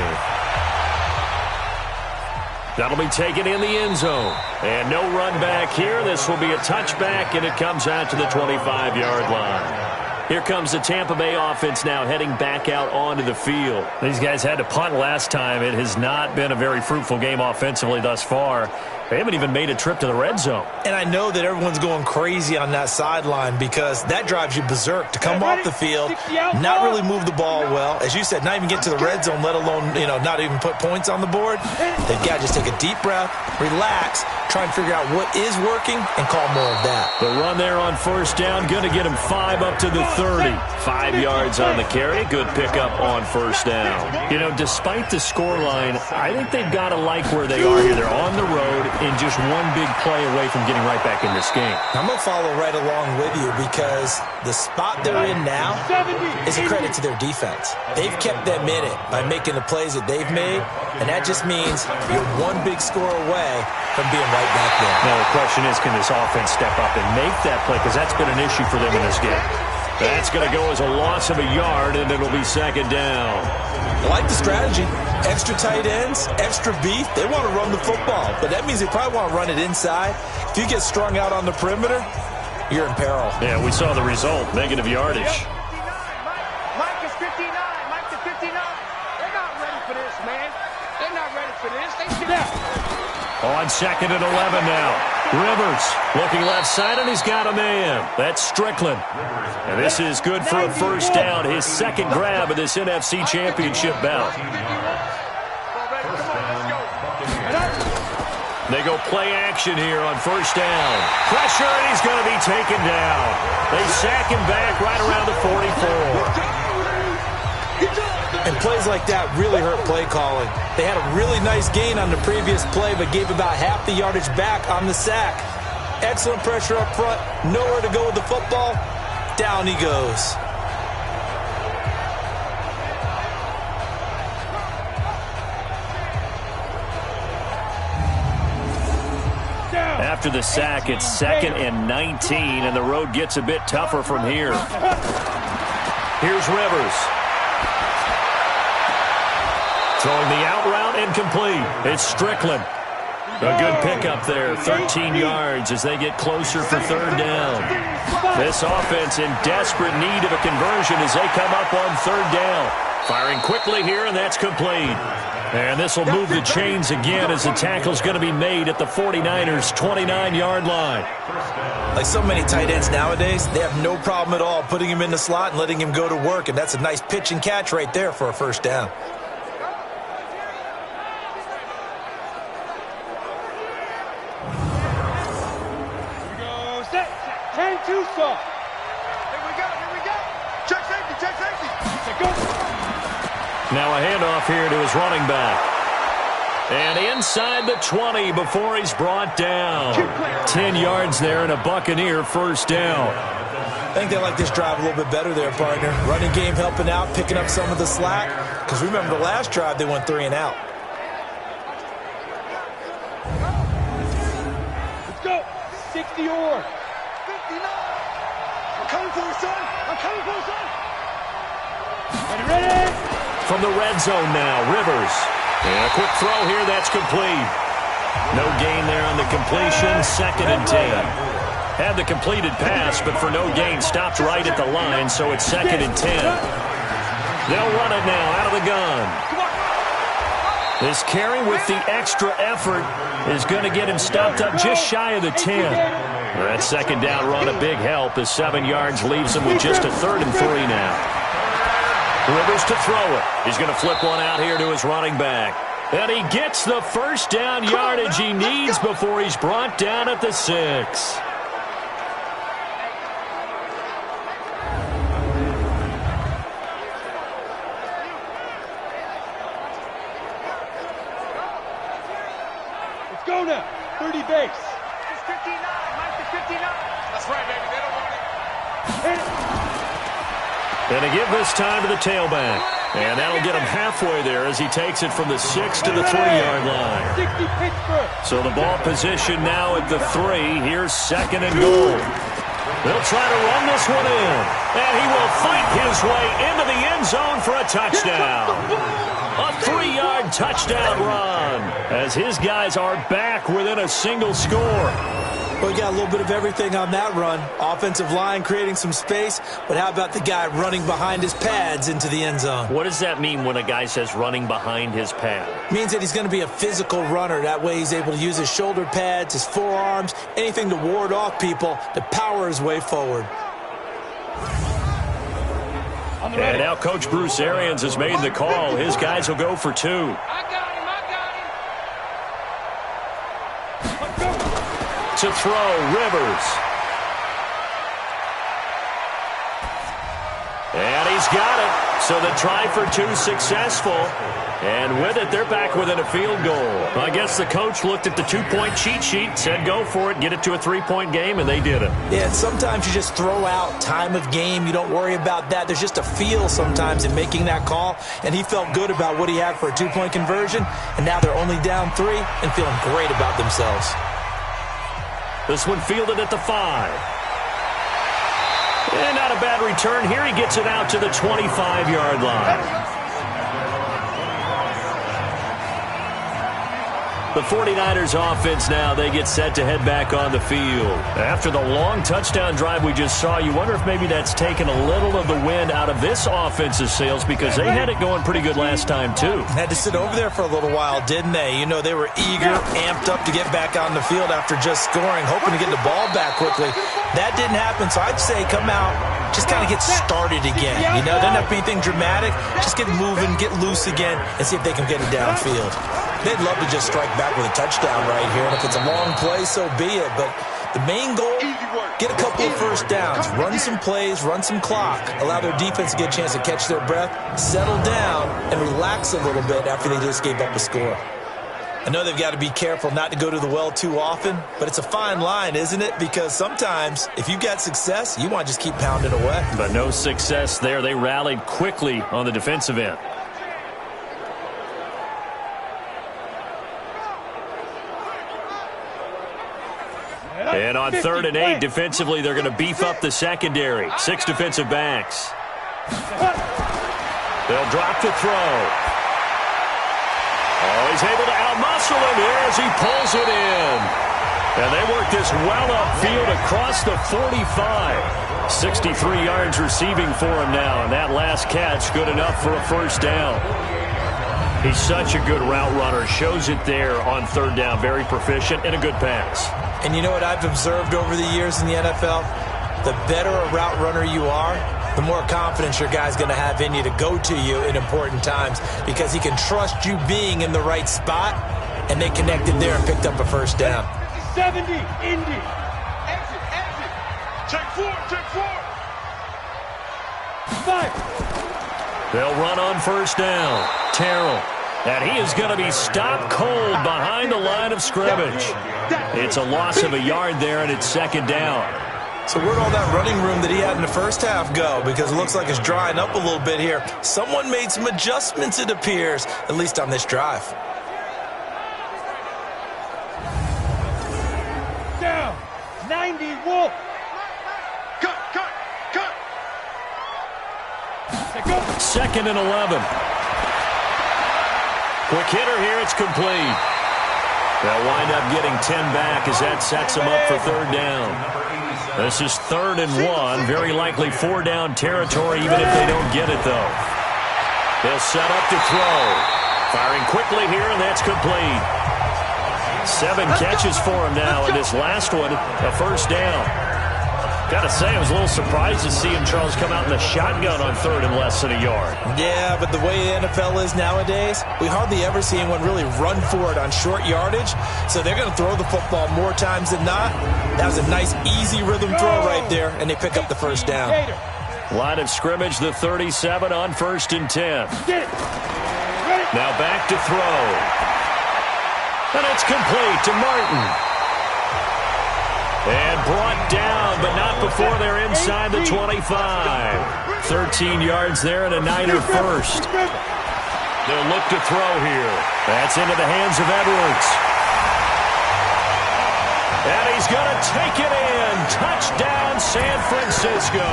That'll be taken in the end zone. And no run back here. This will be a touchback, and it comes out to the 25-yard line. Here comes the Tampa Bay offense now heading back out onto the field. These guys had to punt last time. It has not been a very fruitful game offensively thus far. They haven't even made a trip to the red zone. And I know that everyone's going crazy on that sideline because that drives you berserk to come off the field, not really move the ball well. As you said, not even get to the red zone, let alone, not even put points on the board. They've got to just take a deep breath, relax, try and figure out what is working, and call more of that. The run there on first down, going to get him 5 up to the 30. 5 yards on the carry. Good pickup on first down. Despite the scoreline, I think they've got to like where they are here. They're on the road and just one big play away from getting right back in this game. I'm going to follow right along with you because the spot they're in now is a credit to their defense. They've kept them in it by making the plays that they've made, and that just means you're one big score away from being right back there. Now, the question is, can this offense step up and make that play? Because that's been an issue for them in this game. That's going to go as a loss of a yard, and it'll be 2nd down. I like the strategy. Extra tight ends, extra beef. They want to run the football, but that means they probably want to run it inside. If you get strung out on the perimeter, you're in peril. Yeah, we saw the result, negative yardage. Mike is 59. Mike is 59. They're not ready for this, man. They're not ready for this. They sit out. On 2nd and 11 now. Rivers looking left side, and he's got a man. That's Strickland. And this is good for a first down. His 2nd grab of this NFC Championship bout. They go play action here on first down. Pressure, and he's going to be taken down. They sack him back right around the 44. And plays like that really hurt play calling. They had a really nice gain on the previous play, but gave about half the yardage back on the sack. Excellent pressure up front. Nowhere to go with the football. Down he goes. After the sack, it's 2nd and 19, and the road gets a bit tougher from here. Here's Rivers. Throwing the out route incomplete. It's Strickland. A good pickup there, 13 yards as they get closer for third down. This offense in desperate need of a conversion as they come up on third down. Firing quickly here, and that's complete. And this will move the chains again as the tackle's going to be made at the 49ers' 29-yard line. Like so many tight ends nowadays, they have no problem at all putting him in the slot and letting him go to work, and that's a nice pitch and catch right there for a first down. Now a handoff here to his running back. And inside the 20 before he's brought down. 10 yards there and a Buccaneer first down. I think they like this drive a little bit better there, partner. Running game helping out, picking up some of the slack. Because remember the last drive, they went 3 and out. Let's go. 60 or 59. I'm coming for you, son. I'm coming for you, son. Ready? From the red zone now, Rivers. And a quick throw here, that's complete. No gain there on the completion, 2nd and 10. Had the completed pass, but for no gain, stopped right at the line, so it's 2nd and 10. They'll run it now out of the gun. This carry with the extra effort is going to get him stopped up just shy of the 10. That second down run a big help as 7 yards leaves him with just a 3rd and 3 now. Rivers to throw it. He's going to flip one out here to his running back. And he gets the first down yardage he needs before he's brought down at the 6. Let's go now. 30 base. It's 59. Mike to 59. That's right, baby. They don't want it. Hit it. And to give this time to the tailback. And that'll get him halfway there as he takes it from the 6 to the 3-yard line. So the ball position now at the 3. Here's 2nd and goal. They'll try to run this one in. And he will fight his way into the end zone for a touchdown. A 3-yard touchdown run as his guys are back within a single score. Well, we got a little bit of everything on that run. Offensive line creating some space, but how about the guy running behind his pads into the end zone? What does that mean when a guy says running behind his pad? Means that he's going to be a physical runner. That way he's able to use his shoulder pads, his forearms, anything to ward off people to power his way forward. And now Coach Bruce Arians has made the call. His guys will go for 2. To throw, Rivers. And he's got it. So the try for 2 successful. And with it, they're back within a field goal. I guess the coach looked at the 2-point cheat sheet, said go for it, get it to a 3-point game, and they did it. Yeah, sometimes you just throw out time of game. You don't worry about that. There's just a feel sometimes in making that call, and he felt good about what he had for a 2-point conversion, and now they're only down 3 and feeling great about themselves. This one fielded at the 5. And not a bad return. Here he gets it out to the 25-yard line. The 49ers offense now, they get set to head back on the field. After the long touchdown drive we just saw, you wonder if maybe that's taken a little of the wind out of this offense's sails because they had it going pretty good last time too. Had to sit over there for a little while, didn't they? You know, they were eager, amped up to get back on the field after just scoring, hoping to get the ball back quickly. That didn't happen, so I'd say come out, just kind of get started again. You know, doesn't have to be anything dramatic. Just get moving, get loose again, and see if they can get it downfield. They'd love to just strike back with a touchdown right here, and if it's a long play, so be it. But the main goal, get a couple of first downs, run some plays, run some clock, allow their defense to get a chance to catch their breath, settle down, and relax a little bit after they just gave up a score. I know they've got to be careful not to go to the well too often, but it's a fine line, isn't it? Because sometimes, if you got success, you want to just keep pounding away. But no success there. They rallied quickly on the defensive end. And on 3rd and 8, defensively, they're going to beef up the secondary. 6 defensive backs. They'll drop the throw. Oh, he's able to outmuscle him here as he pulls it in. And they work this well upfield across the 45. 63 yards receiving for him now, and that last catch good enough for a first down. He's such a good route runner. Shows it there on 3rd down. Very proficient and a good pass. And you know what I've observed over the years in the NFL? The better a route runner you are, the more confidence your guy's going to have in you to go to you in important times because he can trust you being in the right spot, and they connected there and picked up a first down. 70, Indy. Exit. Check 4. 5. They'll run on first down. Terrell. And he is going to be stopped cold behind the line of scrimmage. It's a loss of a yard there, and it's 2nd down. So where'd all that running room that he had in the first half go? Because it looks like it's drying up a little bit here. Someone made some adjustments, it appears, at least on this drive. Down. 90, Wolf. Cut. 2nd and 11. Quick hitter here. It's complete. They'll wind up getting 10 back as that sets them up for 3rd down. This is 3rd and 1. Very likely 4-down territory even if they don't get it, though. They'll set up to throw. Firing quickly here, and that's complete. 7 catches for him now, and this last one, a first down. Got to say, I was a little surprised to see him, Charles, come out in the shotgun on 3rd and less than a yard. Yeah, but the way the NFL is nowadays, we hardly ever see anyone really run for it on short yardage. So they're going to throw the football more times than not. That was a nice, easy rhythm throw right there, and they pick up the first down. Line of scrimmage, the 37 on 1st and 10. Now back to throw. And it's complete to Martin. And brought down, but not before they're inside the 25. 13 yards there and a Niner first. They'll look to throw here. That's into the hands of Edwards. And he's going to take it in. Touchdown, San Francisco.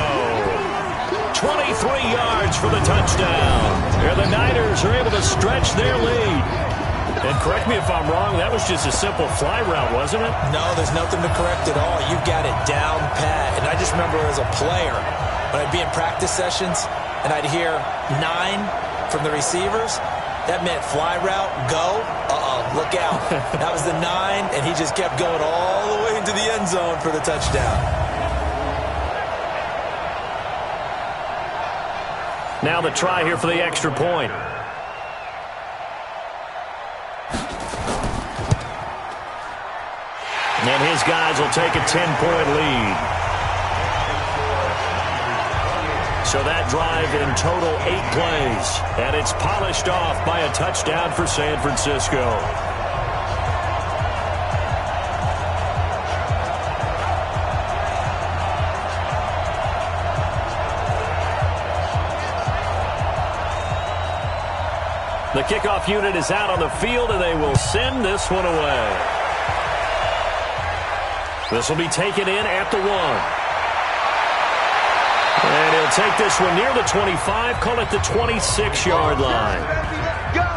23 yards for the touchdown. Here the Niners are able to stretch their lead. And correct me if I'm wrong, that was just a simple fly route, wasn't it? No, there's nothing to correct at all. You've got it down pat. And I just remember as a player, when I'd be in practice sessions and I'd hear 9 from the receivers, that meant fly route, go, look out. That was the 9, and he just kept going all the way into the end zone for the touchdown. Now the try here for the extra point. And his guys will take a 10-point lead. So that drive in total 8 plays. And it's polished off by a touchdown for San Francisco. The kickoff unit is out on the field, and they will send this one away. This will be taken in at the 1. And he'll take this one near the 25, call it the 26-yard line. Let's go.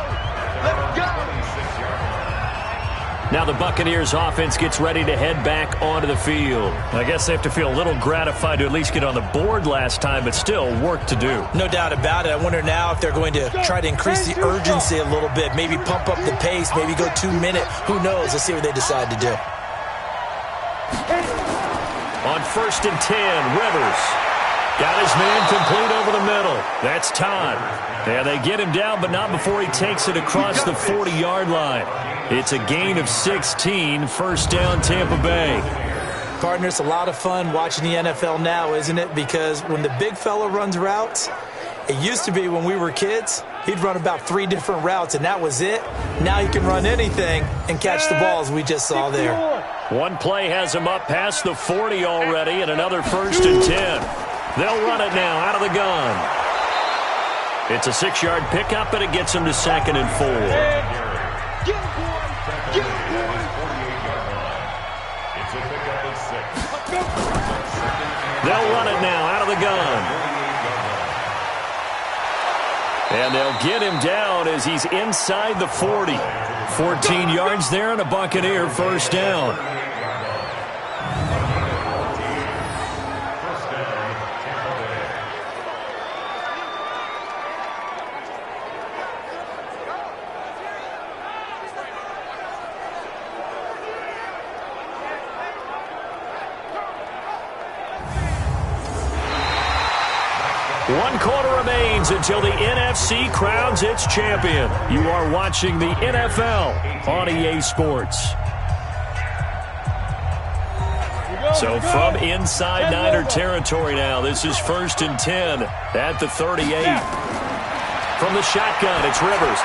Now the Buccaneers offense gets ready to head back onto the field. I guess they have to feel a little gratified to at least get on the board last time, but still work to do. No doubt about it. I wonder now if they're going to try to increase the urgency a little bit, maybe pump up the pace, maybe go 2 minute. Who knows? Let's see what they decide to do. On 1st and 10, Rivers. Got his man complete over the middle. That's Todd. And they get him down, but not before he takes it across the 40-yard line. It's a gain of 16, first down Tampa Bay. Partner, it's a lot of fun watching the NFL now, isn't it? Because when the big fella runs routes, it used to be when we were kids, he'd run about 3 different routes, and that was it. Now he can run anything and catch the balls we just saw there. One play has him up past the 40 already, and another 1st and 10. They'll run it now out of the gun. It's a 6-yard pickup, and it gets him to 2nd and 4. They'll run it now out of the gun. And they'll get him down as he's inside the 40. 14 yards there and a Buccaneer first down. One quarter remains until the NFC crowns its champion. You are watching the NFL on EA Sports. So from inside Niner territory now, this is 1st and 10 at the 38. From the shotgun, it's Rivers.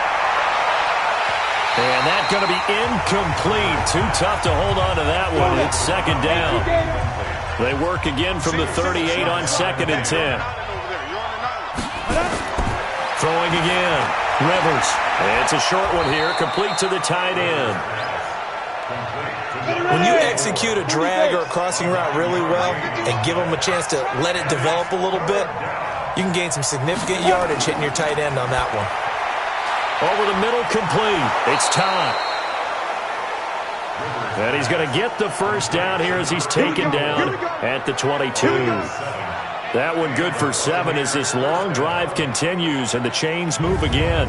And that's going to be incomplete. Too tough to hold on to that one. It's 2nd down. They work again from the 38 on 2nd and 10. Throwing again. Rivers. It's a short one here, complete to the tight end. When you execute a drag or a crossing route really well and give them a chance to let it develop a little bit, you can gain some significant yardage hitting your tight end on that one. Over the middle, complete. It's Todd. And he's going to get the first down here as he's taken down at the 22. That one good for 7 as this long drive continues and the chains move again.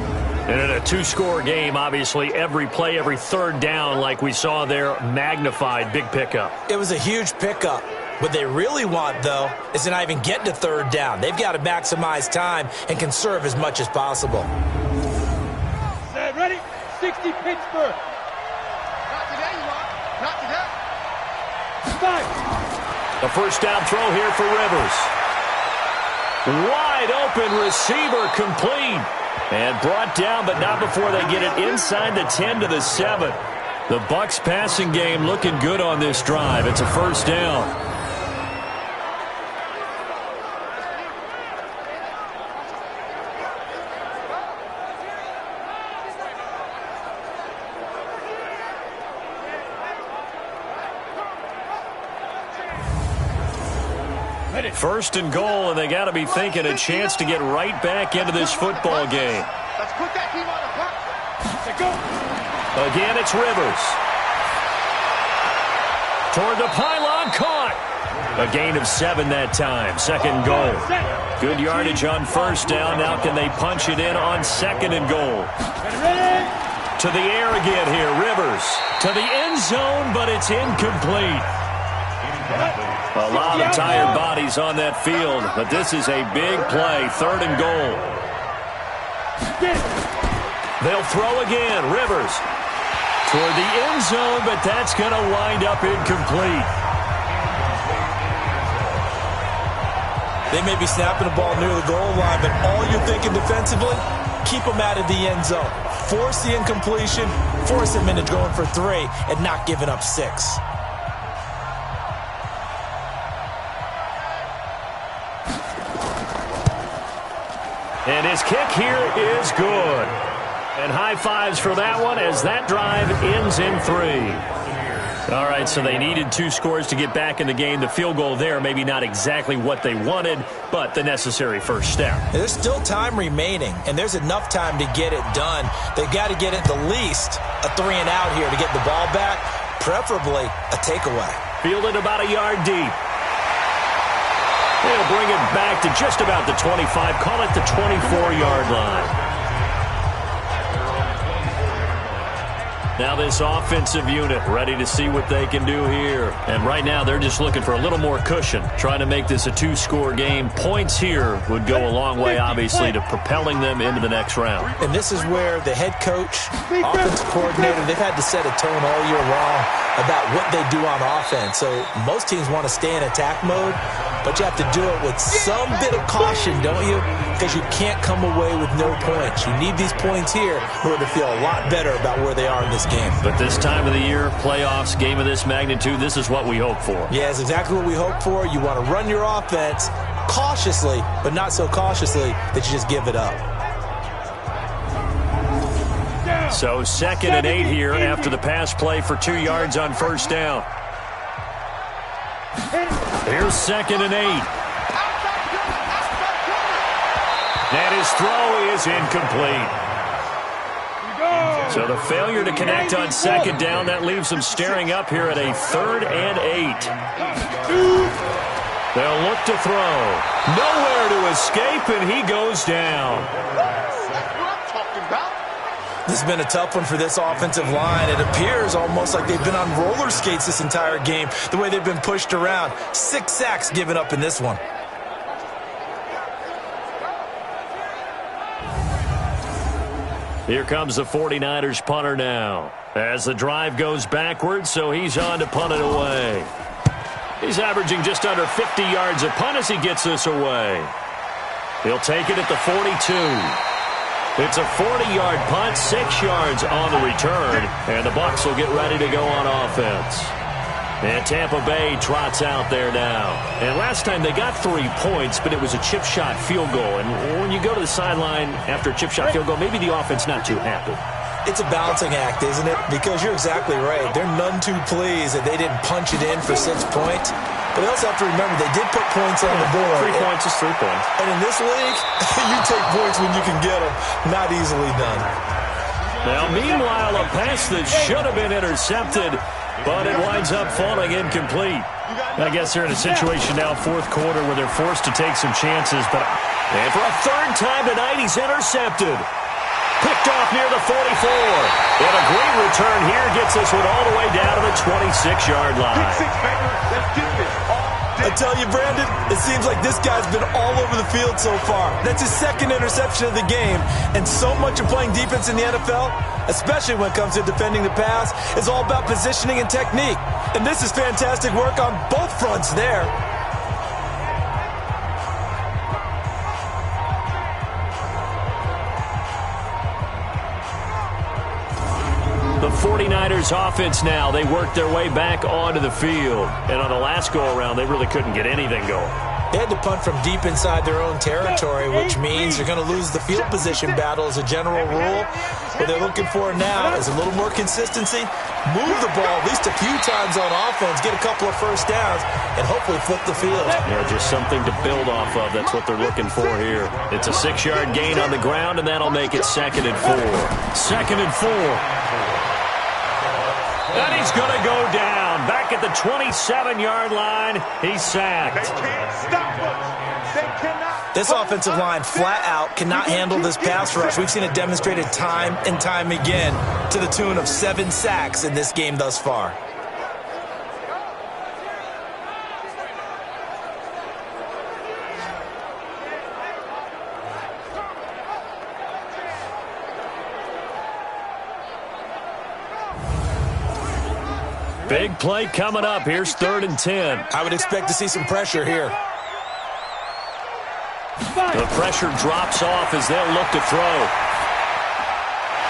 And in a 2-score game, obviously, every play, every 3rd down, like we saw there, magnified. Big pickup. It was a huge pickup. What they really want, though, is to not even get to 3rd down. They've got to maximize time and conserve as much as possible. Set, ready? 60 Pittsburgh. Not today, you are. Not today. 5. The first down throw here for Rivers. Wide open receiver, complete. And brought down, but not before they get it inside the 10 to the 7. The Bucs passing game looking good on this drive. It's a first down. First and goal, and they got to be thinking a chance to get right back into this football game. Let's put that team on the clock. Go. Again, it's Rivers. Toward the pylon, caught. A gain of 7 that time. 2nd goal. Good yardage on first down. Now can they punch it in on 2nd and goal? To the air again here, Rivers. To the end zone, but it's incomplete. A lot of tired bodies on that field, but this is a big play. 3rd and goal. They'll throw again. Rivers toward the end zone, but that's going to wind up incomplete. They may be snapping the ball near the goal line, but all you're thinking defensively, keep them out of the end zone. Force the incompletion, force them into going for 3, and not giving up 6. And his kick here is good. And high fives for that one as that drive ends in 3. All right, so they needed 2 scores to get back in the game. The field goal there, maybe not exactly what they wanted, but the necessary first step. There's still time remaining, and there's enough time to get it done. They've got to get at the least a 3 and out here to get the ball back, preferably a takeaway. Fielded about a yard deep. They'll bring it back to just about the 25, call it the 24-yard line. Now this offensive unit ready to see what they can do here. And right now they're just looking for a little more cushion, trying to make this a two-score game. Points here would go a long way, obviously, to propelling them into the next round. And this is where the head coach, offensive coordinator, they've had to set a tone all year long about what they do on offense. So most teams want to stay in attack mode, but you have to do it with some bit of caution, don't you? Because you can't come away with no points. You need these points here in order to feel a lot better about where they are in this game. But this time of the year, playoffs, game of this magnitude, this is what we hope for. Yeah, it's exactly what we hope for. You want to run your offense cautiously, but not so cautiously that you just give it up. So 2nd and 8 here after the pass play for 2 yards on first down. Here's 2nd and 8. And his throw is incomplete. So the failure to connect on 2nd down, that leaves them staring up here at a 3rd and 8. They'll look to throw. Nowhere to escape, and he goes down. This has been a tough one for this offensive line. It appears almost like they've been on roller skates this entire game, the way they've been pushed around. 6 sacks given up in this one. Here comes the 49ers punter now. As the drive goes backwards, so he's on to punt it away. He's averaging just under 50 yards a punt as he gets this away. He'll take it at the 42. It's a 40-yard punt, 6 yards on the return, and the Bucs will get ready to go on offense. And Tampa Bay trots out there now. And last time they got 3 points, but it was a chip shot field goal. And when you go to the sideline after a chip shot field goal, maybe the offense not too happy. It's a balancing act, isn't it? Because you're exactly right. They're none too pleased that they didn't punch it in for 6 points. But they also have to remember they did put points on the board. 3 points is 3 points. And in this league, you take points when you can get them. Not easily done. Now, meanwhile, a pass that should have been intercepted, but it winds up falling incomplete. I guess they're in a situation now, 4th quarter, where they're forced to take some chances. And for a 3rd time tonight, he's intercepted. Picked off near the 44. And a great return here gets this one all the way down to the 26-yard line. I tell you, Brandon, it seems like this guy's been all over the field so far. That's his 2nd interception of the game. And so much of playing defense in the NFL, especially when it comes to defending the pass, is all about positioning and technique. And this is fantastic work on both fronts there. The 49ers offense now, they work their way back onto the field. And on the last go-around, they really couldn't get anything going. They had to punt from deep inside their own territory, which means they're going to lose the field position battle as a general rule. What they're looking for now is a little more consistency, move the ball at least a few times on offense, get a couple of first downs, and hopefully flip the field. Yeah, just something to build off of. That's what they're looking for here. It's a 6-yard gain on the ground, and that'll make it 2nd and 4. 2nd and 4. And he's going to go down. Back at the 27-yard line, he's sacked. They can't stop us. They cannot. This offensive line flat out cannot handle this pass rush. We've seen it demonstrated time and time again to the tune of 7 sacks in this game thus far. Big play coming up. Here's 3rd and 10. I would expect to see some pressure here. The pressure drops off as they'll look to throw.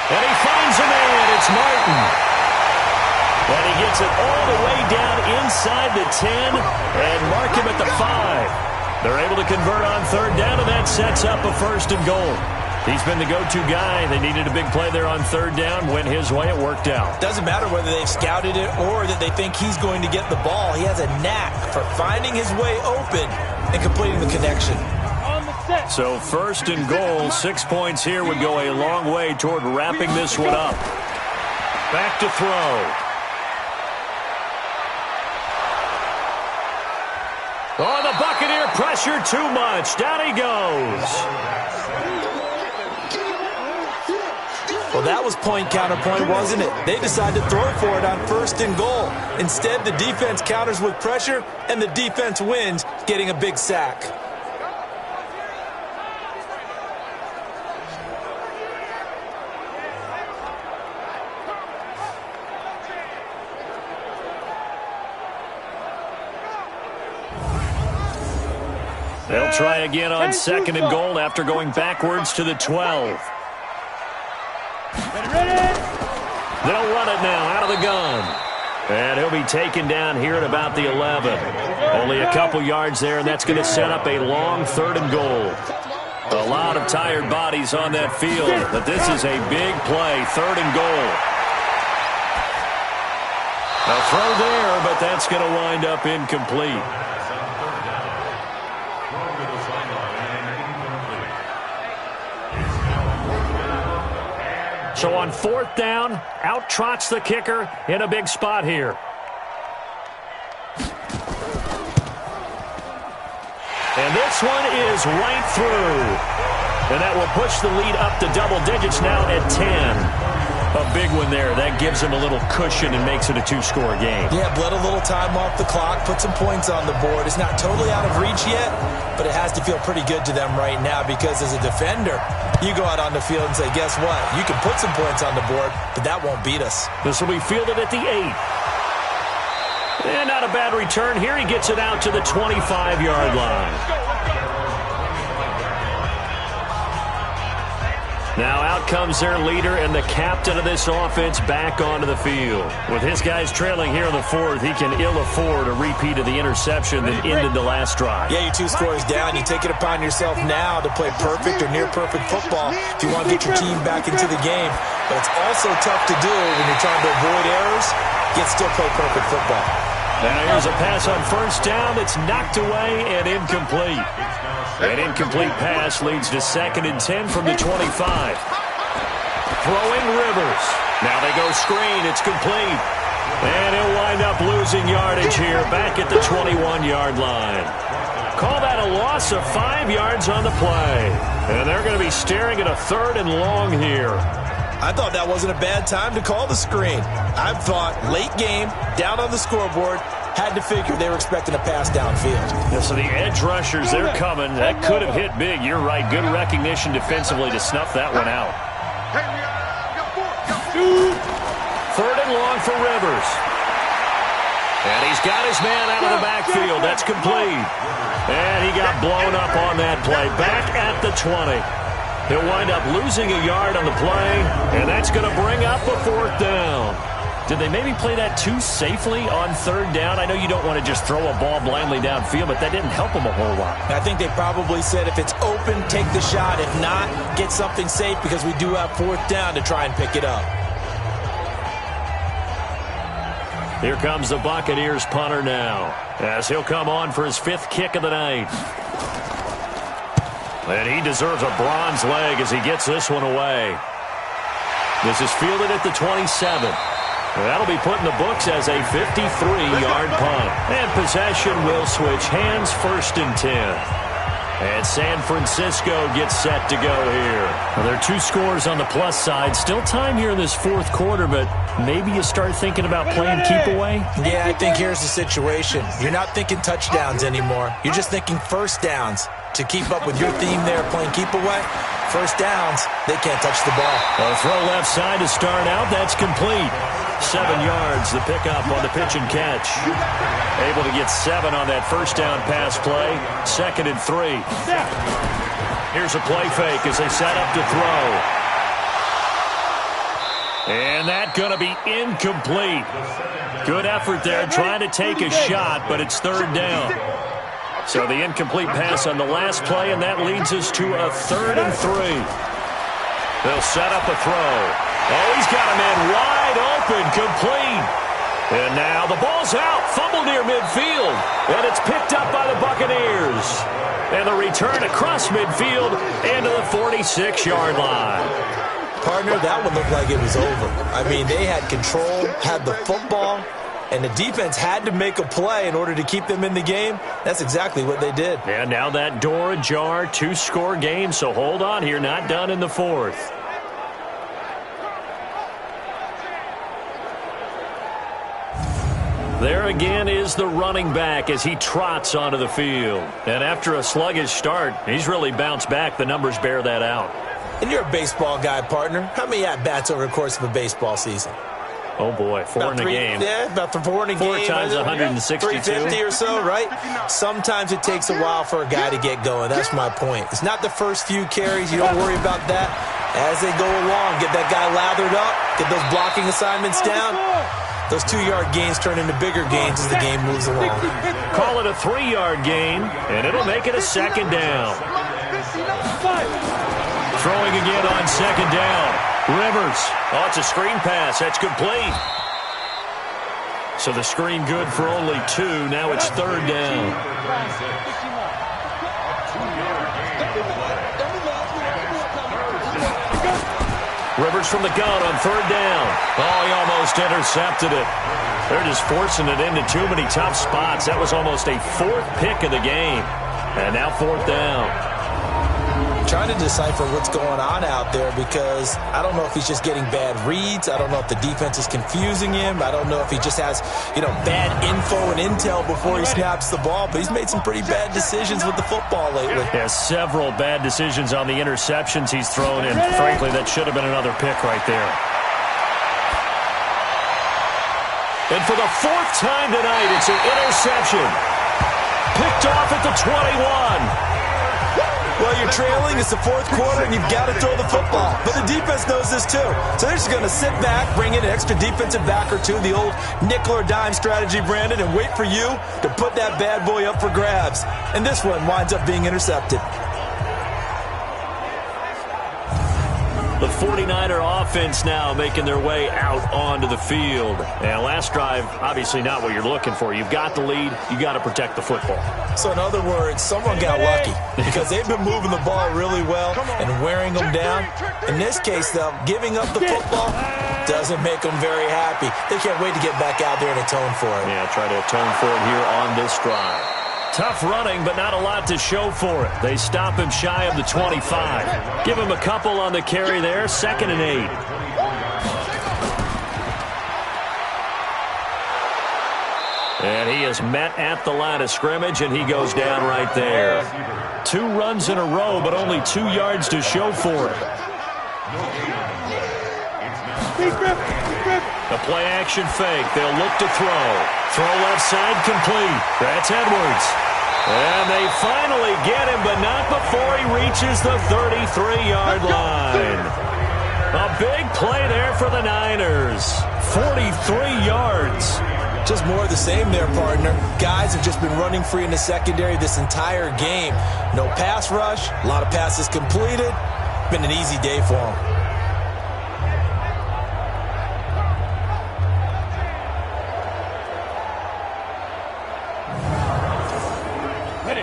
And he finds a man. It's Martin. And he gets it all the way down inside the 10 and mark him at the 5. They're able to convert on 3rd down, and that sets up a 1st and goal. He's been the go-to guy. They needed a big play there on 3rd down. Went his way. It worked out. Doesn't matter whether they've scouted it or that they think he's going to get the ball. He has a knack for finding his way open and completing the connection. So 1st and goal, 6 points here would go a long way toward wrapping this one up. Back to throw. Oh, the Buccaneer pressure too much. Down he goes. Well, that was point counterpoint, wasn't it? They decided to throw for it on 1st and goal. Instead, the defense counters with pressure, and the defense wins, getting a big sack. They'll try again on 2nd and goal after going backwards to the 12. They'll run it now out of the gun. And he'll be taken down here at about the 11. Only a couple yards there, and that's going to set up a long 3rd and goal. A lot of tired bodies on that field, but this is a big play, 3rd and goal. A throw there, but that's going to wind up incomplete. So on 4th down, out trots the kicker in a big spot here. And this one is right through. And that will push the lead up to double digits now at 10. A big one there. That gives him a little cushion and makes it a 2-score game. Yeah, bled a little time off the clock, put some points on the board. It's not totally out of reach yet, but it has to feel pretty good to them right now because as a defender, you go out on the field and say, guess what? You can put some points on the board, but that won't beat us. This will be fielded at the 8. And not a bad return here. He gets it out to the 25-yard line. Now out comes their leader and the captain of this offense back onto the field. With his guys trailing here in the 4th, he can ill afford a repeat of the interception that ended the last drive. Yeah, you're 2 scores down. You take it upon yourself now to play perfect or near-perfect football if you want to get your team back into the game. But it's also tough to do when you're trying to avoid errors, yet still play perfect football. Now here's a pass on 1st down that's knocked away and incomplete. An incomplete pass leads to 2nd and 10 from the 25. Throwing Rivers. Now they go screen. It's complete. And he'll wind up losing yardage here back at the 21-yard line. Call that a loss of 5 yards on the play. And they're going to be staring at a 3rd and long here. I thought that wasn't a bad time to call the screen. I thought late game, down on the scoreboard, had to figure they were expecting a pass downfield. Yeah, so the edge rushers, they're coming. That could have hit big. You're right. Good recognition defensively to snuff that one out. 3rd and long for Rivers. And he's got his man out of the backfield. That's complete. And he got blown up on that play. Back at the 20. He'll wind up losing a yard on the play, and that's going to bring up a 4th down. Did they maybe play that too safely on 3rd down? I know you don't want to just throw a ball blindly downfield, but that didn't help them a whole lot. I think they probably said if it's open, take the shot. If not, get something safe because we do have 4th down to try and pick it up. Here comes the Buccaneers punter now, as he'll come on for his 5th kick of the night. And he deserves a bronze leg as he gets this one away. This is fielded at the 27. That'll be put in the books as a 53-yard punt. And possession will switch hands, 1st and 10. And San Francisco gets set to go here. Well, there are 2 scores on the plus side. Still time here in this 4th quarter, but maybe you start thinking about playing keep away? Yeah, I think here's the situation. You're not thinking touchdowns anymore. You're just thinking 1st downs. To keep up with your theme there, playing keep away, 1st downs, they can't touch the ball. A throw left side to start out. That's complete. 7 yards, the pickup on the pitch and catch. Able to get 7 on that 1st down pass play. 2nd and 3. Here's a play fake as they set up to throw. And that's going to be incomplete. Good effort there trying to take a shot, but it's 3rd down. So the incomplete pass on the last play, and that leads us to a 3rd and 3. They'll set up a throw. Oh, he's got a man wide open, complete. And now the ball's out, fumble near midfield, and it's picked up by the Buccaneers. And the return across midfield and to the 46-yard line. Partner, that one looked like it was over. I mean, they had control, had the football, and the defense had to make a play in order to keep them in the game. That's exactly what they did. And now that door ajar, 2-score game, so hold on here, not done in the 4th. There again is the running back as he trots onto the field. And after a sluggish start, he's really bounced back. The numbers bear that out. And you're a baseball guy, partner. How many at-bats over the course of a baseball season? Oh, boy, four in a game. Yeah, about four in a game. 4 times 162. 350 or so, right? Sometimes it takes a while for a guy to get going. That's my point. It's not the first few carries. You don't worry about that. As they go along, get that guy lathered up, get those blocking assignments down. Those 2-yard gains turn into bigger gains as the game moves along. Call it a 3-yard gain, and it'll make it a second down. Throwing again on second down. Rivers. Oh, it's a screen pass. That's complete. So the screen good for only 2. Now it's third down. Rivers from the gun on third down. Oh, he almost intercepted it. They're just forcing it into too many tough spots. That was almost a 4th pick of the game. And now 4th down. Trying to decipher what's going on out there because I don't know if he's just getting bad reads. I don't know if the defense is confusing him. I don't know if he just has, bad info and intel before he snaps the ball. But he's made some pretty bad decisions with the football lately. Yeah, several bad decisions on the interceptions he's thrown in. Frankly, that should have been another pick right there. And for the 4th time tonight, it's an interception. Picked off at the 21. Well, you're trailing. It's the 4th quarter, and you've got to throw the football. But the defense knows this, too. So they're just going to sit back, bring in an extra defensive back or two, the old nickel or dime strategy, Brandon, and wait for you to put that bad boy up for grabs. And this one winds up being intercepted. The 49er offense now making their way out onto the field. And last drive, obviously not what you're looking for. You've got the lead. You got to protect the football. So in other words, someone got lucky because they've been moving the ball really well and wearing them down. In this case, though, giving up the football doesn't make them very happy. They can't wait to get back out there and atone for it. Yeah, try to atone for it here on this drive. Tough running, but not a lot to show for it. They stop him shy of the 25. Give him a couple on the carry there, 2nd and 8. And he is met at the line of scrimmage, and he goes down right there. 2 runs in a row, but only 2 yards to show for it. The play-action fake. They'll look to throw. Throw left side complete. That's Edwards. And they finally get him, but not before he reaches the 33-yard line. A big play there for the Niners. 43 yards. Just more of the same there, partner. Guys have just been running free in the secondary this entire game. No pass rush. A lot of passes completed. Been an easy day for them.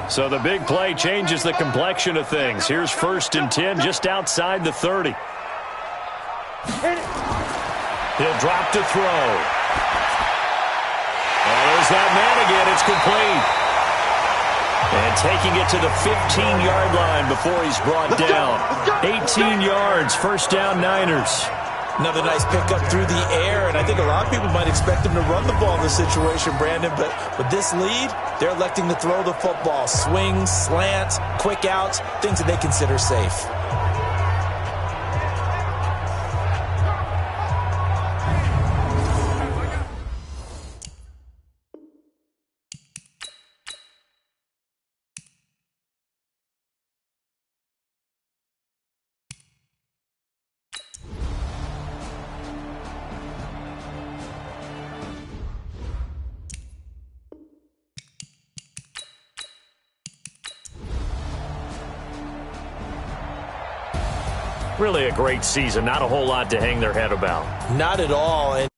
So the big play changes the complexion of things. Here's 1st and 10 just outside the 30. He'll drop to throw. Oh, there's that man again. It's complete. And taking it to the 15-yard line before he's brought down. 18 yards, 1st down Niners. Another nice pickup through the air, and I think a lot of people might expect him to run the ball in this situation, Brandon, but with this lead, they're electing to throw the football. Swings, slants, quick outs, things that they consider safe. Really a great season. Not a whole lot to hang their head about. Not at all. And